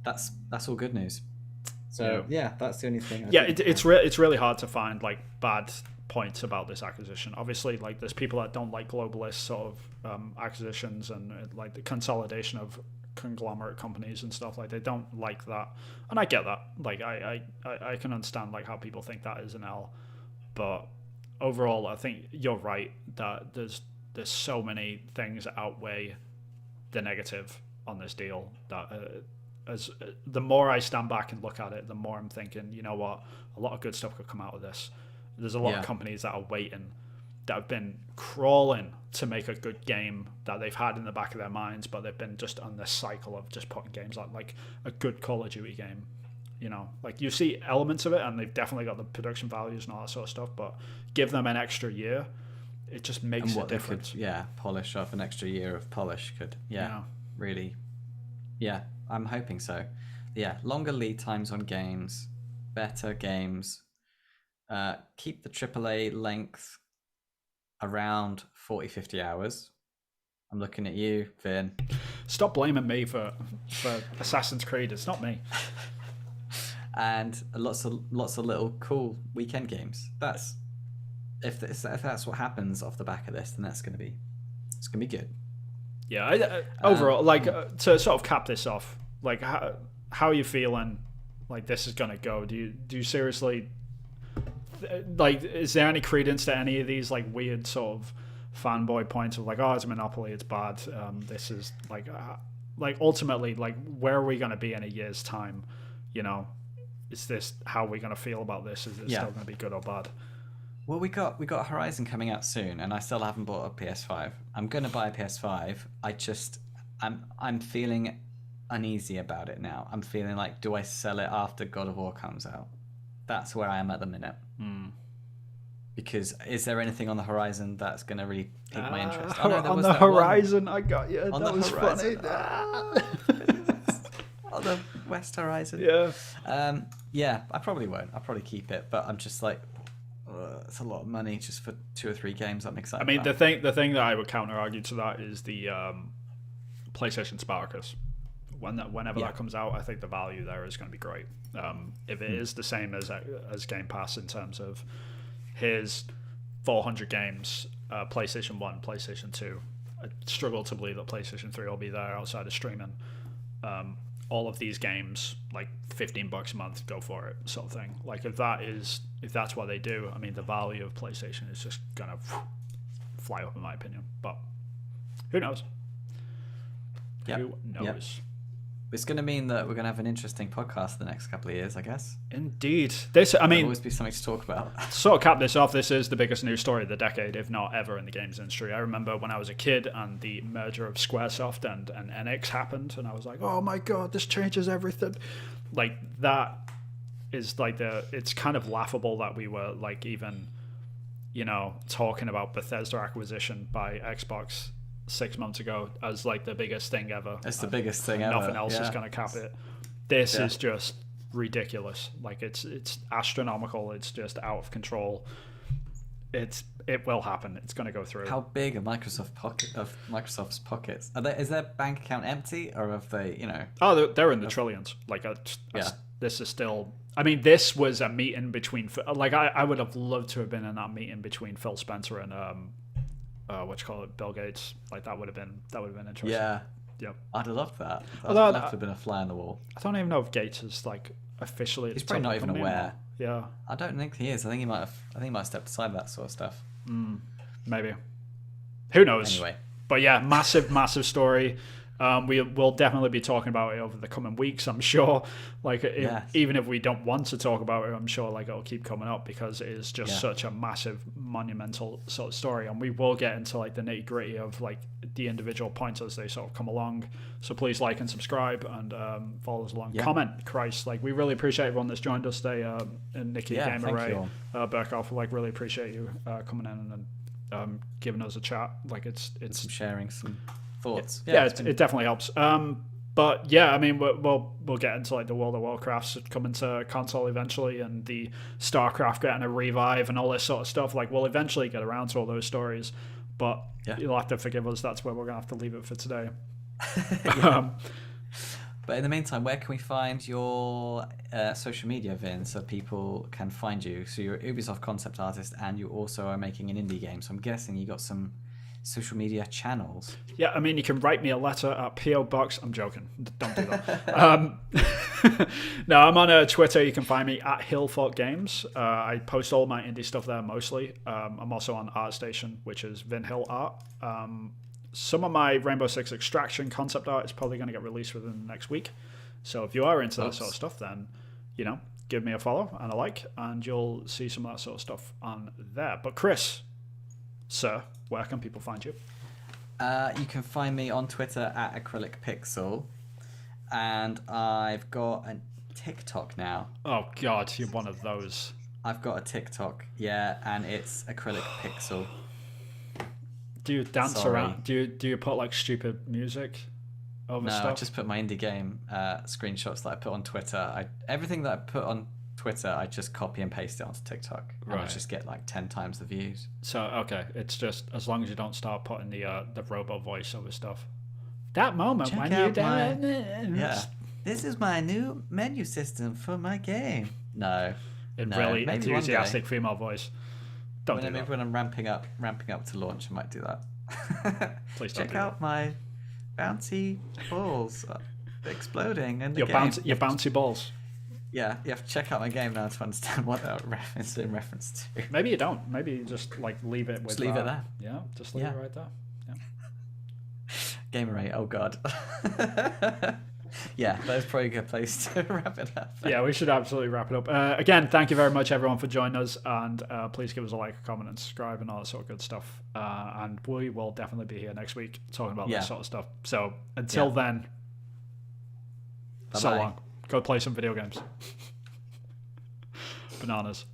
that's all good news. So that's the only thing. It's really hard to find like bad points about this acquisition. Obviously, like there's people that don't like globalist sort of acquisitions and like the consolidation of conglomerate companies and stuff. Like they don't like that, and I get that. Like I can understand like how people think that is an L, but overall, I think you're right that there's so many things that outweigh the negative on this deal that as the more I stand back and look at it, the more I'm thinking, you know what, a lot of good stuff could come out of this. There's a lot of companies that are waiting, that have been crawling to make a good game that they've had in the back of their minds, but they've been just on this cycle of just putting games out, like a good Call of Duty game. Like you see elements of it, and they've definitely got the production values and all that sort of stuff, but give them an extra year, it just makes a difference. Polish off an extra year of polish could, really. Yeah, I'm hoping so. Yeah, longer lead times on games, better games, keep the AAA length around 40-50 hours. I'm looking at you, Vin. Stop blaming me for Assassin's Creed. It's not me. And lots of little cool weekend games. That's if that's what happens off the back of this, then it's gonna be good. Yeah. Overall, to sort of cap this off, like how are you feeling? Like this is gonna go? Do you seriously? Like, is there any credence to any of these like weird sort of fanboy points of like, oh, it's a monopoly, it's bad. This is like ultimately, like, where are we going to be in a year's time? Is this how we're going to feel about this? Is it still going to be good or bad? Well, we got Horizon coming out soon, and I still haven't bought a PS5. I'm going to buy a PS5. I'm feeling uneasy about it now. I'm feeling like, do I sell it after God of War comes out? That's where I am at the minute. Because is there anything on the horizon that's going to really pique my interest? On the horizon, I got you. That was funny. On the West Horizon. Yeah. I probably won't. I'll probably keep it, but I'm just like, it's a lot of money just for 2 or 3 games. I'm excited. I mean, the thing that I would counter argue to that is the PlayStation Spartacus. Whenever that comes out, I think the value there is going to be great. If it is the same as Game Pass in terms of here's 400 games, PlayStation 1, PlayStation 2. I struggle to believe that PlayStation 3 will be there outside of streaming. All of these games, like $15 a month, go for it, sort of thing. Like if that's what they do, I mean, the value of PlayStation is just gonna fly up, in my opinion. But who knows? Who knows? Yep. It's going to mean that we're going to have an interesting podcast the next couple of years, I guess. Indeed. There'll always be something to talk about. Sort of cap this off, this is the biggest news story of the decade, if not ever, in the games industry. I remember when I was a kid and the merger of Squaresoft and NX happened, and I was like, oh my god, this changes everything. Like, that is like it's kind of laughable that we were like even, talking about Bethesda acquisition by Xbox 6 months ago as like the biggest thing ever. It's the biggest thing ever. Nothing else is going to cap it. This is just ridiculous. Like it's astronomical. It's just out of control. It will happen. It's going to go through. How big are Microsoft's pockets? Is their bank account empty, or have they? Oh, they're in the trillions. Like this is still. I mean, this was a meeting between. Like I would have loved to have been in that meeting between Phil Spencer and Bill Gates. Like that would have been interesting. Yeah. Yep. I'd have loved that. That'd have to have been a fly on the wall. I don't even know if Gates is like officially. He's probably not even aware. Yeah. I don't think he is. I think he might have stepped aside that sort of stuff. Maybe. Who knows? Anyway. But yeah, massive story. We will definitely be talking about it over the coming weeks, I'm sure. Like, even if we don't want to talk about it, I'm sure like it'll keep coming up because it is just such a massive, monumental sort of story. And we will get into like the nitty gritty of like the individual points as they sort of come along. So please like and subscribe and follow us along. Comment, Christ. Like, we really appreciate everyone that's joined us today. And Nikki, Gamer Ray, Burkhoff, like really appreciate you coming in and giving us a chat. Like it's sharing some thoughts. Yeah, it definitely helps. But yeah, I mean, we'll get into like the World of Warcrafts coming to console eventually, and the StarCraft getting a revive and all this sort of stuff. Like, we'll eventually get around to all those stories, but you'll have to forgive us. That's where we're gonna have to leave it for today. But in the meantime, where can we find your social media, Vin, so people can find you? So you're an Ubisoft concept artist, and you also are making an indie game. So I'm guessing you got some social media channels. Yeah, I mean, you can write me a letter at PO Box. I'm joking. Don't do that. No, I'm on Twitter. You can find me at Hillfort Games. I post all my indie stuff there mostly. I'm also on ArtStation, which is Vin Hill Art. Some of my Rainbow Six Extraction concept art is probably going to get released within the next week. So if you are into that sort of stuff, then, give me a follow and a like, and you'll see some of that sort of stuff on there. But Chris, sir, where can people find you? You can find me on Twitter at Acrylic Pixel, and I've got a TikTok now. Oh God, you're one of those. I've got a TikTok, and it's Acrylic Pixel. Do you dance around? Do you put like stupid music over stuff? No, I just put my indie game screenshots that I put on Twitter. Everything that I put on Twitter, I just copy and paste it onto TikTok, and I just get like 10 times the views. So okay, it's just as long as you don't start putting the robo voice over stuff. That moment when you this is my new menu system for my game. No, really enthusiastic female voice. Maybe when I'm ramping up to launch, I might do that. Please check out my bouncy balls exploding and your bouncy balls. Yeah, you have to check out my game now to understand what that reference in reference to. Maybe you don't. Maybe you just like leave it with just leave it there. Yeah, just leave it right there. Yeah. Gamer rate. Oh God. Yeah, that's probably a good place to wrap it up. Yeah, we should absolutely wrap it up. Again, thank you very much, everyone, for joining us, and please give us a like, a comment, and subscribe, and all that sort of good stuff. And we will definitely be here next week talking about this sort of stuff. So until then, so long. Go play some video games. Bananas.